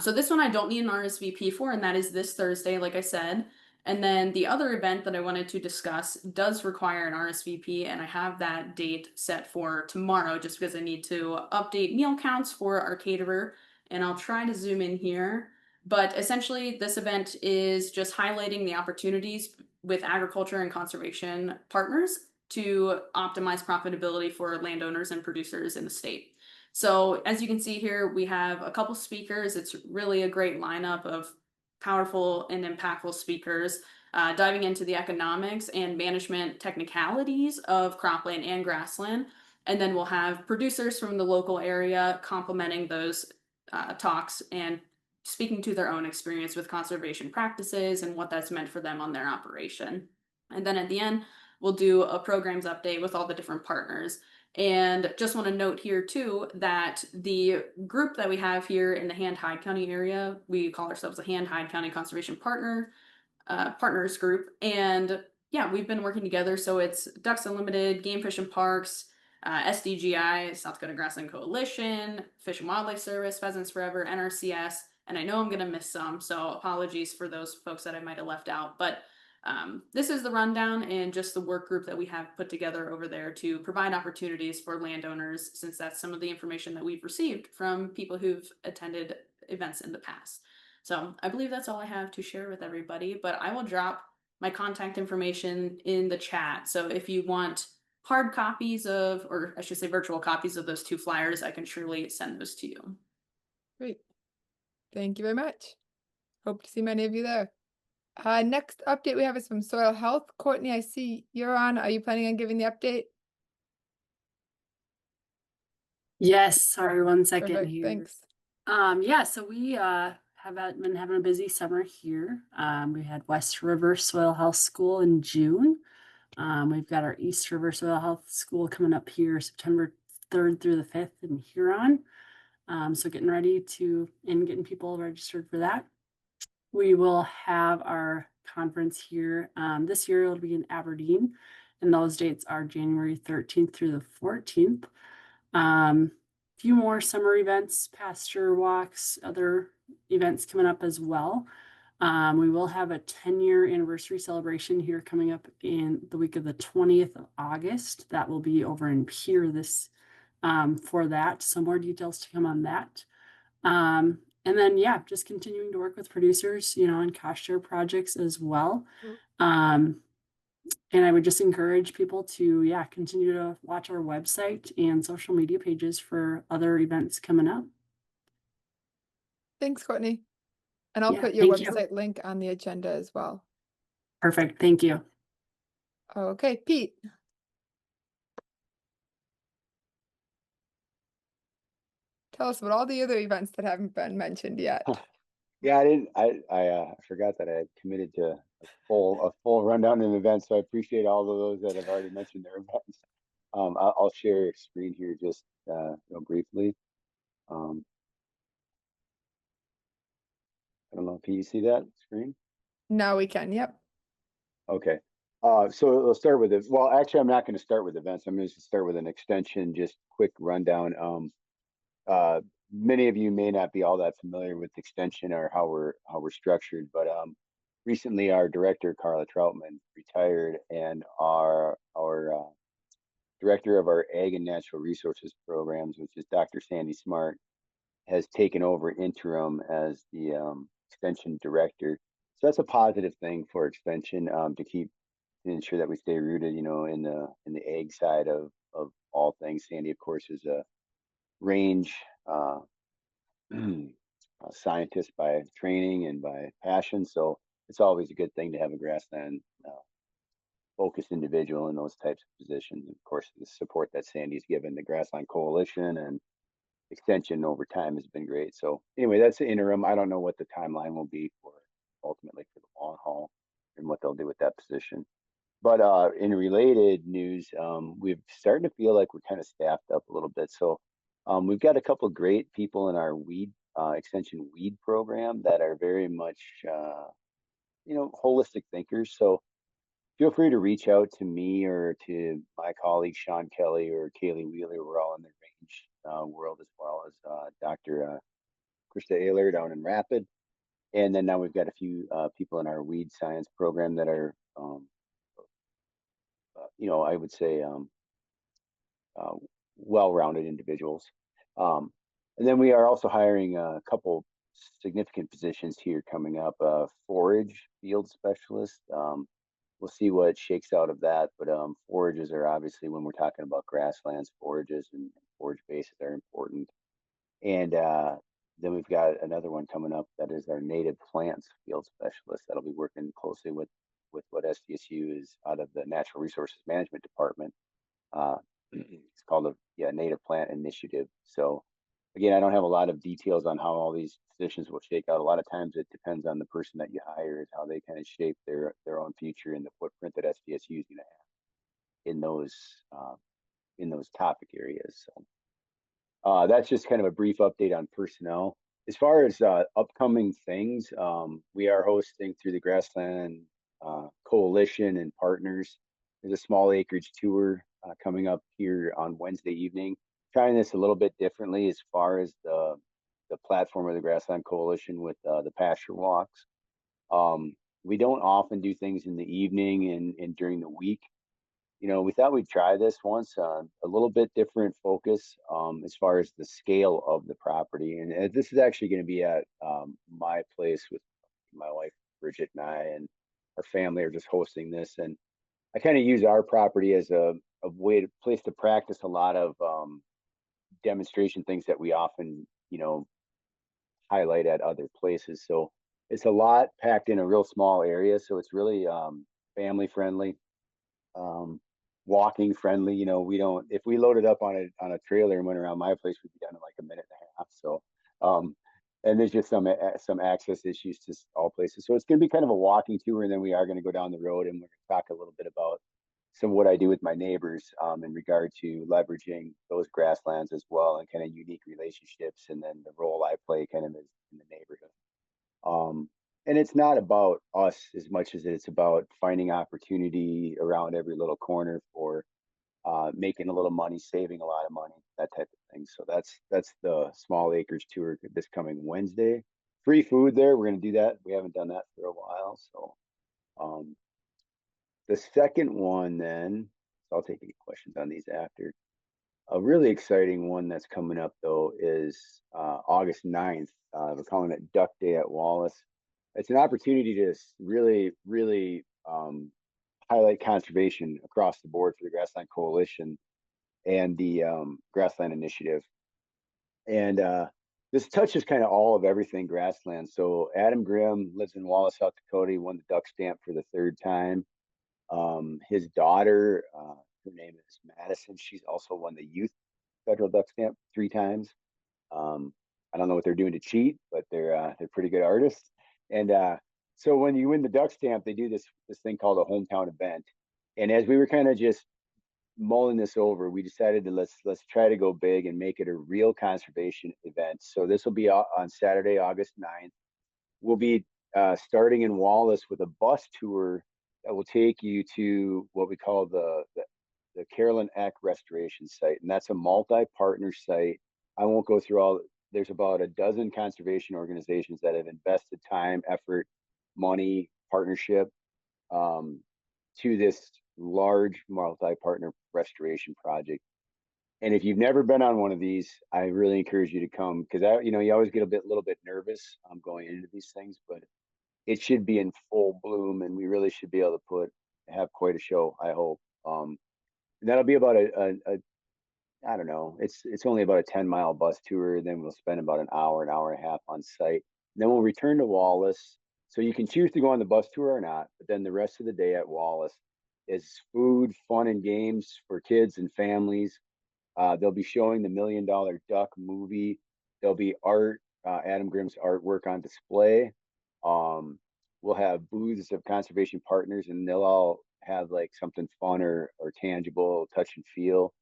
So this one I don't need an RSVP for, and that is this Thursday, like I said. And then the other event that I wanted to discuss does require an RSVP, and I have that date set for tomorrow just because I need to update meal counts for our caterer, and I'll try to zoom in here. But essentially, this event is just highlighting the opportunities with agriculture and conservation partners to optimize profitability for landowners and producers in the state. So as you can see here, we have a couple speakers. It's really a great lineup of powerful and impactful speakers, diving into the economics and management technicalities of cropland and grassland. And then we'll have producers from the local area complementing those talks and speaking to their own experience with conservation practices and what that's meant for them on their operation. And then at the end, we'll do a programs update with all the different partners. And just want to note here too that the group that we have here in the Hyde County area, we call ourselves the Hyde County Conservation Partners Group. And yeah, we've been working together. So it's Ducks Unlimited, Game Fish and Parks, SDGI, South Dakota Grassland Coalition, Fish and Wildlife Service, Pheasants Forever, NRCS. And I know I'm going to miss some, so apologies for those folks that I might have left out. But this is the rundown and just the work group that we have put together over there to provide opportunities for landowners, since that's some of the information that we've received from people who've attended events in the past. So I believe that's all I have to share with everybody, but I will drop my contact information in the chat. So if you want hard copies of, or I should say virtual copies of those two flyers, I can surely send those to you. Great. Thank you very much. Hope to see many of you there. Next update we have is from Soil Health. Courtney, I see you're on. Are you planning on giving the update? Yes, sorry, one second Perfect, here. thanks. Yeah, so we have been having a busy summer here. We had West River Soil Health School in June. We've got our East River Soil Health School coming up here September 3rd through the 5th in Huron. So getting ready and getting people registered for that. We will have our conference here. This year it'll be in Aberdeen, and those dates are January 13th through the 14th. Few more summer events, pasture walks, other events coming up as well. We will have a 10-year anniversary celebration here coming up in the week of the 20th of August. That will be over in Pierre for that. So more details to come on that. And then, yeah, just continuing to work with producers, on cost share projects as well. And I would just encourage people to, continue to watch our website and social media pages for other events coming up. Thanks, Courtney. And I'll put your website link on the agenda as well. Perfect. Thank you. Okay, Pete. Tell us about all the other events that haven't been mentioned yet. Yeah, I forgot that I had committed to a full rundown of events. So I appreciate all of those that have already mentioned their events. I'll share a screen here just briefly. I don't know if you see that screen. Now we can. Yep. Okay. So we'll start with it. Well, actually, I'm not going to start with events. I'm going to start with an extension, just quick rundown. Many of you may not be all that familiar with extension or how we're structured, but recently our director Carla Troutman retired, and our director of our Ag and Natural Resources programs, which is Dr. Sandy Smart, has taken over interim as the extension director. So that's a positive thing for extension, to ensure that we stay rooted, in the ag side of all things. Sandy, of course, is a range scientist by training and by passion, so it's always a good thing to have a grassland focused individual in those types of positions. Of course, the support that Sandy's given the Grassland Coalition and extension over time has been great. So anyway, that's the interim. I don't know what the timeline will be for ultimately for the long haul and what they'll do with that position. But in related news, we've starting to feel like we're kind of staffed up a little bit. So we've got a couple of great people in our weed extension weed program that are very much holistic thinkers. So feel free to reach out to me or to my colleague Sean Kelly or Kaylee Wheeler. We're all in the range world, as well as Dr. Krista Ehlert down in Rapid. And then now we've got a few people in our weed science program that are, I would say, well-rounded individuals. And then we are also hiring a couple significant positions here coming up. Forage field specialist. We'll see what shakes out of that, but forages are obviously, when we're talking about grasslands, forages and forage bases are important. And then we've got another one coming up that is our native plants field specialist that'll be working closely with what SDSU is out of the Natural Resources Management Department. It's called a native plant initiative. So again, I don't have a lot of details on how all these positions will shake out. A lot of times it depends on the person that you hire, is how they kind of shape their own future and the footprint that SDSU is going to have in those topic areas. So that's just kind of a brief update on personnel. As far as upcoming things, we are hosting through the Grassland Coalition and partners. There's a small acreage tour coming up here on Wednesday evening. Trying this a little bit differently as far as the platform of the Grassland Coalition with the pasture walks. We don't often do things in the evening and during the week. We thought we'd try this once, a little bit different focus as far as the scale of the property. And this is actually going to be at my place with my wife, Bridget, and I, and our family are just hosting this. And I kind of use our property as a place to practice a lot of demonstration things that we often, highlight at other places. So it's a lot packed in a real small area. So it's really family friendly, walking friendly. If we loaded up on a trailer and went around my place, we'd be done in like a minute and a half. So, and there's just some access issues to all places. So it's going to be kind of a walking tour, and then we are going to go down the road and we're going to talk a little bit about some of what I do with my neighbors in regard to leveraging those grasslands as well, and kind of unique relationships, and then the role I play kind of in the neighborhood. And it's not about us as much as it's about finding opportunity around every little corner for making a little money, saving a lot of money, that type of thing. So that's the small acreage tour this coming Wednesday. Free food there. We're going to do that. We haven't done that for a while. So the second one then, so I'll take any questions on these after. A really exciting one that's coming up though is August 9th. We're calling it Duck Day at Wallace. It's an opportunity to really, really highlight conservation across the board for the Grassland Coalition and the Grassland Initiative. And this touches kind of all of everything grassland. So Adam Grimm lives in Wallace, South Dakota. He won the Duck Stamp for the 3rd time. His daughter, her name is Madison. She's also won the Youth Federal Duck Stamp 3 times. I don't know what they're doing to cheat, but they're pretty good artists. And so when you win the Duck Stamp, they do this thing called a hometown event. And as we were kind of just mulling this over, we decided to let's try to go big and make it a real conservation event. So this will be on Saturday, August 9th. We'll be starting in Wallace with a bus tour that will take you to what we call the Carolyn Eck Restoration Site. And that's a multi-partner site. I won't go through all. There's about a dozen conservation organizations that have invested time, effort, money, partnership to this large multi-partner restoration project. And if you've never been on one of these, I really encourage you to come, because you always get a little bit nervous going into these things, but it should be in full bloom, and we really should be able to have quite a show, I hope. And that'll be about I don't know, it's only about a 10-mile bus tour. Then we'll spend about an hour and a half on site. And then we'll return to Wallace. So you can choose to go on the bus tour or not, but then the rest of the day at Wallace is food, fun, and games for kids and families. They'll be showing the $1 Million Duck movie. There'll be art, Adam Grimm's artwork on display. We'll have booths of conservation partners, and they'll all have like something fun or tangible, touch and feel.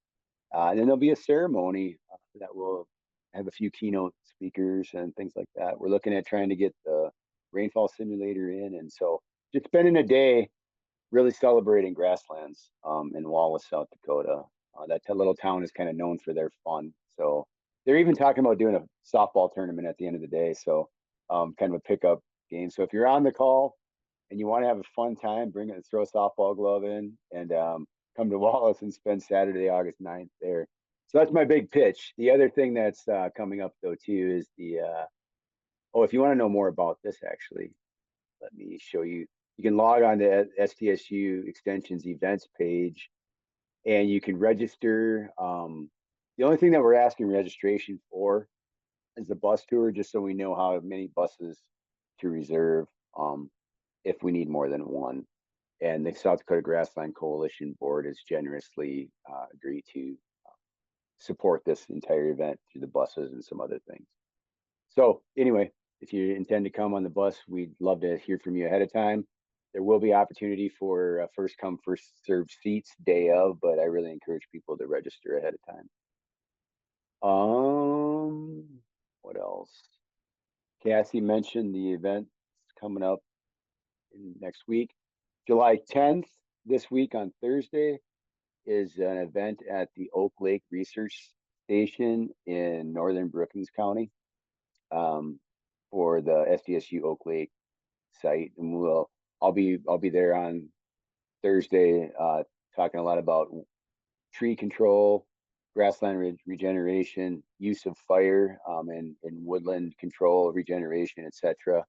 And then there'll be a ceremony that will have a few keynote speakers and things like that. We're looking at trying to get the rainfall simulator in, and so just spending a day really celebrating grasslands in Wallace, South Dakota. That little town is kind of known for their fun. So they're even talking about doing a softball tournament at the end of the day. So kind of a pickup game. So if you're on the call and you want to have a fun time, throw a softball glove in and come to Wallace and spend Saturday, August 9th there. So that's my big pitch. The other thing that's coming up though too is if you want to know more about this, actually, let me show you. You can log on to SDSU Extension's events page and you can register. The only thing that we're asking registration for is the bus tour, just so we know how many buses to reserve if we need more than one. And the South Dakota Grassland Coalition Board has generously agreed to support this entire event through the buses and some other things. So anyway, if you intend to come on the bus, we'd love to hear from you ahead of time. There will be opportunity for first come, first served seats day of, but I really encourage people to register ahead of time. What else? Cassie mentioned the event coming up next week. July 10th, this week on Thursday, is an event at the Oak Lake Research Station in northern Brookings County for the SDSU Oak Lake site, and I'll be there on Thursday talking a lot about tree control, grassland regeneration, use of fire, and woodland control, regeneration, etc.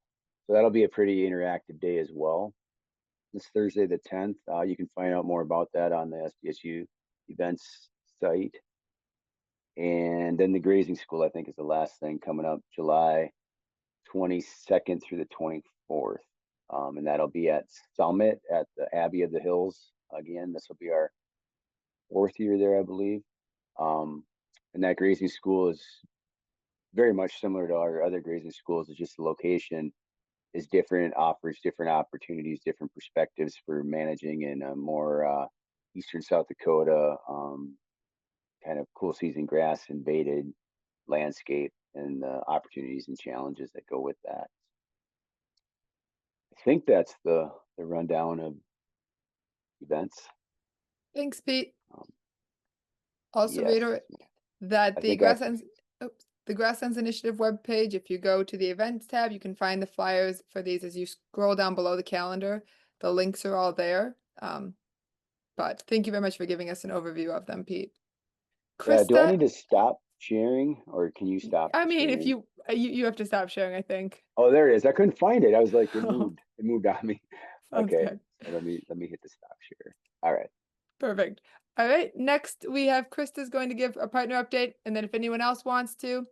So that'll be a pretty interactive day as well. This Thursday the 10th. You can find out more about that on the SDSU events site. And then the grazing school, I think, is the last thing coming up, July 22nd through the 24th. And that'll be at Summit at the Abbey of the Hills. Again, this will be our 4th year there, I believe. And that grazing school is very much similar to our other grazing schools. It's just the location is different, offers different opportunities, different perspectives for managing in a more eastern South Dakota kind of cool season grass and baited landscape, and the opportunities and challenges that go with that. I think that's the rundown of events. Thanks, Pete. Also yes. reiterate that I the think the Grasslands Initiative webpage, if you go to the events tab, you can find the flyers for these as you scroll down below the calendar. The links are all there. But thank you very much for giving us an overview of them, Pete. Krista, do I need to stop sharing, or can you stop? I mean, if sharing? you have to stop sharing, I think. Oh, there it is. I couldn't find it. I was like, it moved on me. Sounds Okay, good. so let me hit the stop share. All right. Perfect. All right. Next, we have Krista's going to give a partner update, and then if anyone else wants to,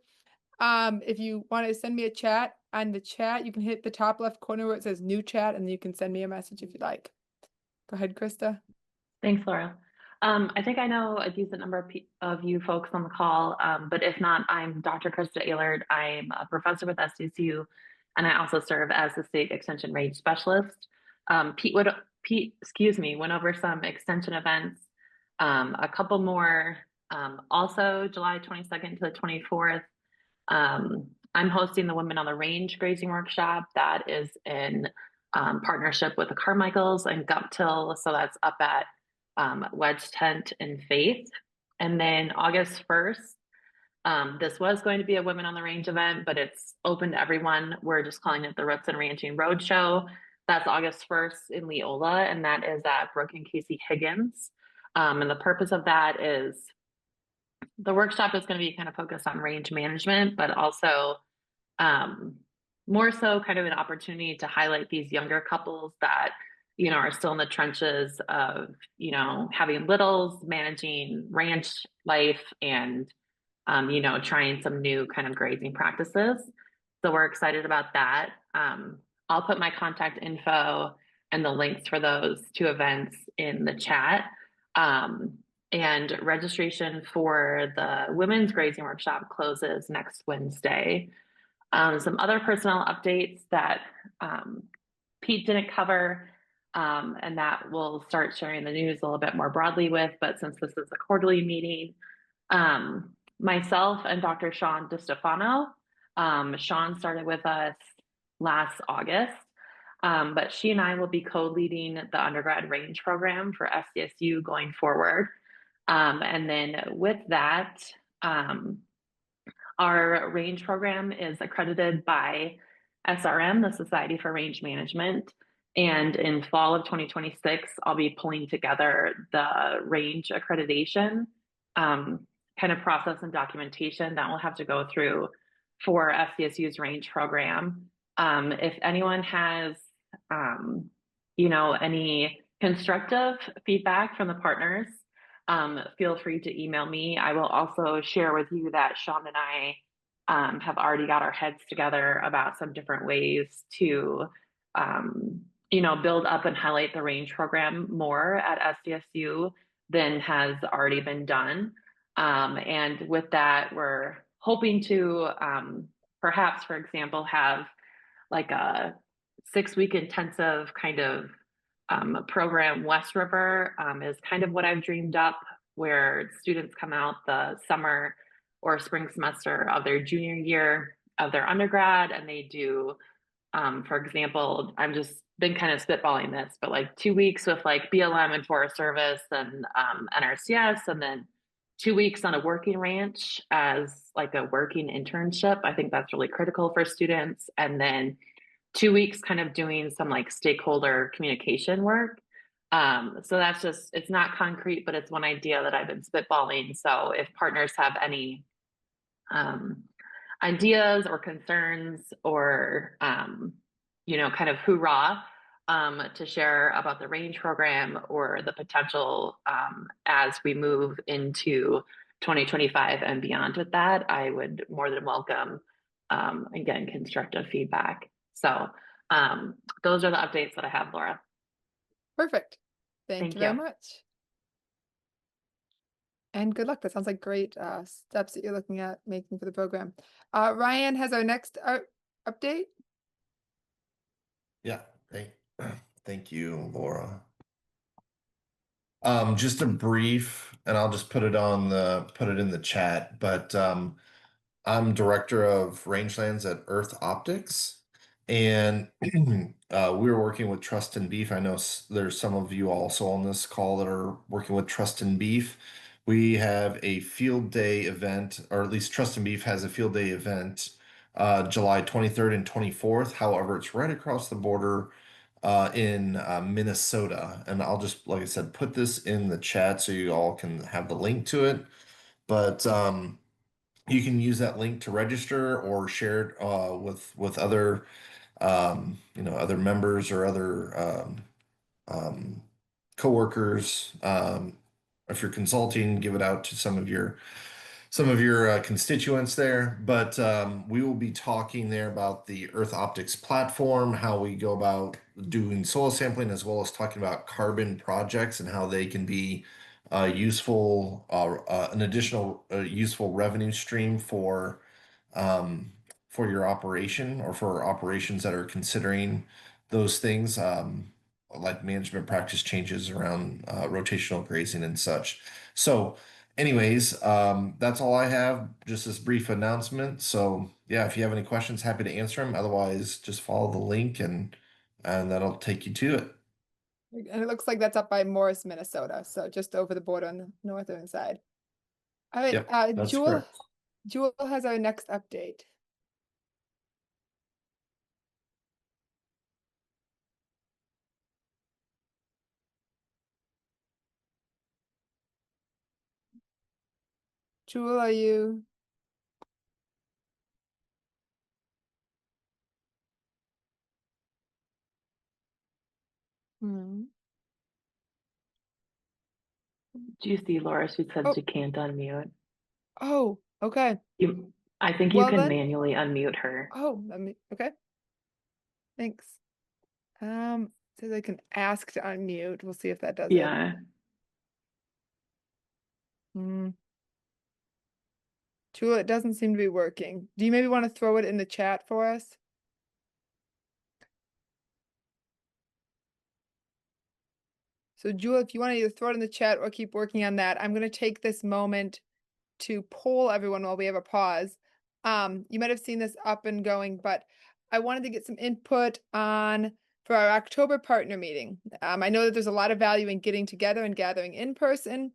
if you want to send me a chat on the chat, you can hit the top left corner where it says new chat, and you can send me a message if you'd like. Go ahead, Krista. Thanks, Laura. I think I know a decent number of you folks on the call, but if not, I'm Dr. Krista Ehlert. I'm a professor with SDSU, and I also serve as the state extension range specialist. Pete, went over some extension events, a couple more, also July 22nd to the 24th. I'm hosting the Women on the Range grazing workshop that is in partnership with the Carmichaels and Guptill. So that's up at Wedge Tent in Faith. And then August 1st, this was going to be a Women on the Range event, but it's open to everyone. We're just calling it the Roots and Ranching Roadshow. That's August 1st in Leola, and that is at Brooke and Casey Higgins. And the purpose of that is the workshop is going to be kind of focused on range management, but also more so kind of an opportunity to highlight these younger couples that, you know, are still in the trenches of, you know, having littles, managing ranch life, and, you know, trying some new kind of grazing practices. So we're excited about that. I'll put my contact info and the links for those two events in the chat. And registration for the women's grazing workshop closes next Wednesday. Some other personnel updates that Pete didn't cover, and that we'll start sharing the news a little bit more broadly with, but since this is a quarterly meeting, myself and Dr. Sean DiStefano, Sean started with us last August, but she and I will be co-leading the undergrad range program for SDSU going forward. And then with that, our range program is accredited by SRM, the Society for Range Management. And in fall of 2026, I'll be pulling together the range accreditation kind of process and documentation that we'll have to go through for SDSU's range program. If anyone has, any constructive feedback from the partners, feel free to email me. I will also share with you that Sean and I have already got our heads together about some different ways to, build up and highlight the range program more at SDSU than has already been done. And with that, we're hoping to perhaps, for example, have like a 6-week intensive kind of program. West River is kind of what I've dreamed up, where students come out the summer or spring semester of their junior year of their undergrad, and they do, for example, I'm just been kind of spitballing this, but like 2 weeks with like BLM and Forest Service and NRCS, and then 2 weeks on a working ranch as like a working internship. I think that's really critical for students. And then 2 weeks kind of doing some like stakeholder communication work. So that's just, it's not concrete, but it's one idea that I've been spitballing. So if partners have any ideas or concerns or, kind of hoorah to share about the range program or the potential as we move into 2025 and beyond with that, I would more than welcome, again, constructive feedback. So those are the updates that I have, Laura. Perfect. Thank you very much. And good luck. That sounds like great steps that you're looking at making for the program. Ryan has our next update. Yeah, thank you, Laura. Just a brief, and I'll just put it in the chat, but I'm director of rangelands at Earth Optics, and we're working with Trust and Beef. I know there's some of you also on this call that are working with Trust and Beef. We have a field day event, or at least Trust and Beef has a field day event July 23rd and 24th. However, it's right across the border in Minnesota. And I'll just, like I said, put this in the chat so you all can have the link to it. But you can use that link to register or share it with other, other members or other coworkers. If you're consulting, give it out to some of your constituents there. But we will be talking there about the Earth Optics platform, how we go about doing soil sampling, as well as talking about carbon projects and how they can be useful, an additional useful revenue stream for your operation or for operations that are considering those things, like management practice changes around rotational grazing and such. So anyways, that's all I have, just this brief announcement. So yeah, if you have any questions, happy to answer them. Otherwise, just follow the link and that'll take you to it. And it looks like that's up by Morris, Minnesota. So just over the border on the northern side. All right, Yep, that's Jewell correct. has our next update. Jewell, are you? Do you see Laura? She said she can't unmute. Oh, okay. I think you can manually unmute her. Oh, okay. Thanks. says I can ask to unmute. We'll see if that does it. Yeah. Jewell, it doesn't seem to be working. Do you maybe want to throw it in the chat for us? So Jewell, if you want to either throw it in the chat or keep working on that, I'm going to take this moment to poll everyone while we have a pause. You might have seen this up and going, but I wanted to get some input on for our October partner meeting. I know that there's a lot of value in getting together and gathering in person,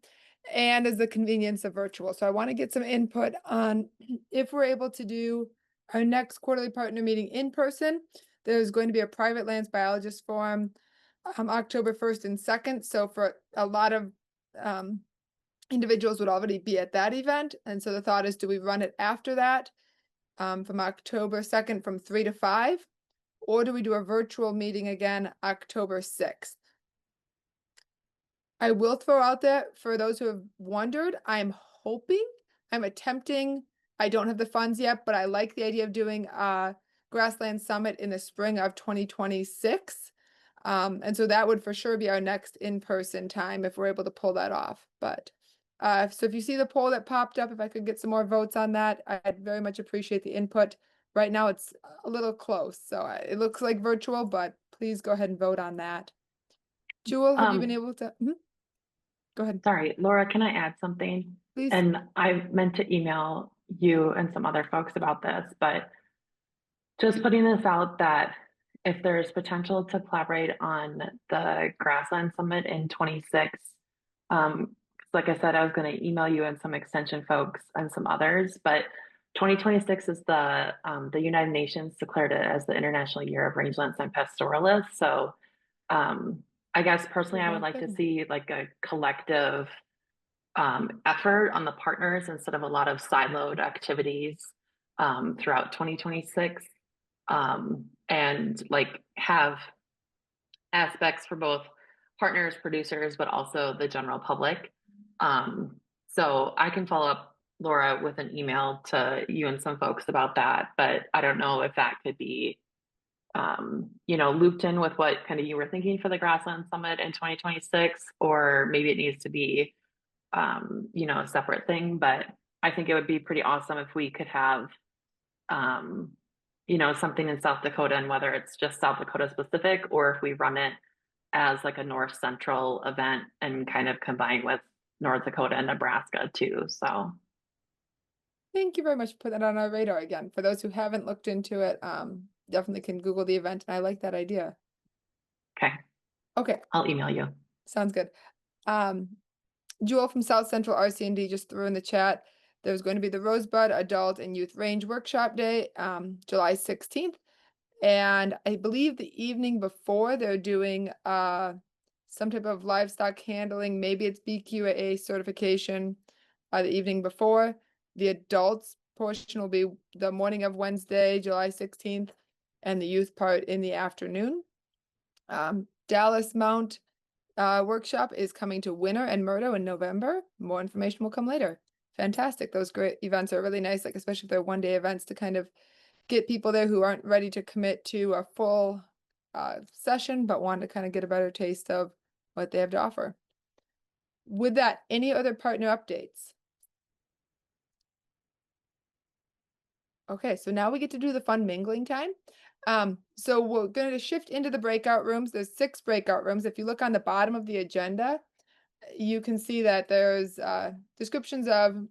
and there's the convenience of virtual. So I want to get some input on if we're able to do our next quarterly partner meeting in person. There's going to be a private lands biologist forum October 1st and 2nd. So for a lot of individuals would already be at that event. And so the thought is, do we run it after that from October 2nd from 3 to 5? Or do we do a virtual meeting again October 6th? I will throw out there for those who have wondered, I'm attempting, I don't have the funds yet, but I like the idea of doing a Grassland Summit in the spring of 2026. And so that would for sure be our next in-person time if we're able to pull that off. But so if you see the poll that popped up, if I could get some more votes on that, I'd very much appreciate the input. Right now it's a little close, so it looks like virtual, but please go ahead and vote on that. Jewell, have you been able to? Go ahead. Sorry, Laura, can I add something? Please. And I meant to email you and some other folks about this, but just putting this out that if there's potential to collaborate on the Grassland Summit in 26, like I said, I was going to email you and some extension folks and some others, but 2026 is the United Nations declared it as the International Year of Rangelands and Pastoralists. So I guess personally, I would like to see like a collective effort on the partners instead of a lot of siloed activities throughout 2026, and like have aspects for both partners, producers, but also the general public. So I can follow up, Laura, with an email to you and some folks about that, but I don't know if that could be looped in with what kind of you were thinking for the Grassland Summit in 2026, or maybe it needs to be a separate thing. But I think it would be pretty awesome if we could have something in South Dakota, and whether it's just South Dakota specific or if we run it as like a North Central event and kind of combine with North Dakota and Nebraska too. So thank you very much for putting that on our radar again. For those who haven't looked into it, definitely can Google the event, and I like that idea. Okay. I'll email you. Sounds good. Jewell from South Central RC&D just threw in the chat. There's going to be the Rosebud Adult and Youth Range Workshop Day, July 16th. And I believe the evening before they're doing some type of livestock handling. Maybe it's BQAA certification the evening before. The adults portion will be the morning of Wednesday, July 16th, and the youth part in the afternoon. Dallas Mount workshop is coming to Winter and Murdo in November. More information will come later. Fantastic. Those great events are really nice, like especially if they're one-day events, to kind of get people there who aren't ready to commit to a full session, but want to kind of get a better taste of what they have to offer. With that, any other partner updates? Okay, so now we get to do the fun mingling time. So we're going to shift into the breakout rooms. There's 6 breakout rooms. If you look on the bottom of the agenda, you can see that there's descriptions of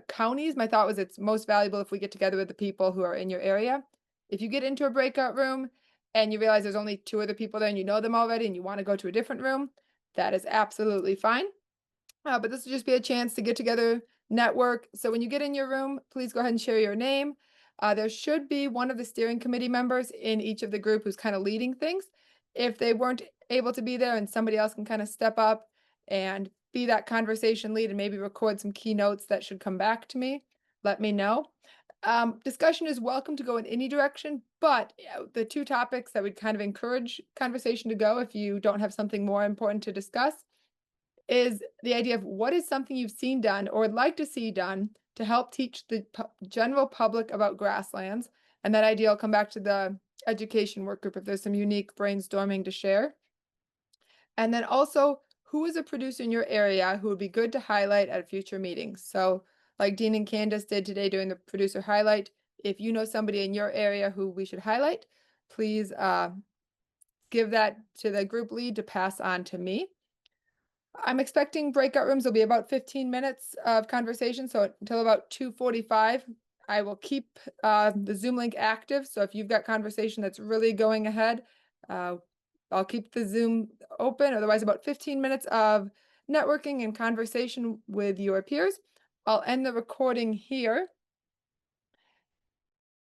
counties. My thought was it's most valuable if we get together with the people who are in your area. If you get into a breakout room and you realize there's only 2 other people there and you know them already and you want to go to a different room, that is absolutely fine. But this will just be a chance to get together, network. So when you get in your room, please go ahead and share your name. There should be one of the steering committee members in each of the group who's kind of leading things. If they weren't able to be there and somebody else can kind of step up and be that conversation lead and maybe record some keynotes that should come back to me, let me know. Discussion is welcome to go in any direction, but the 2 topics that would kind of encourage conversation to go, if you don't have something more important to discuss, is the idea of what is something you've seen done or would like to see done to help teach the general public about grasslands. And that idea will come back to the Education Workgroup if there's some unique brainstorming to share. And then also, who is a producer in your area who would be good to highlight at future meetings? So like Dean and Candice did today during the producer highlight, if you know somebody in your area who we should highlight, please give that to the group lead to pass on to me. I'm expecting breakout rooms will be about 15 minutes of conversation. So until about 2:45, I will keep the Zoom link active. So if you've got conversation that's really going ahead, I'll keep the Zoom open. Otherwise, about 15 minutes of networking and conversation with your peers. I'll end the recording here.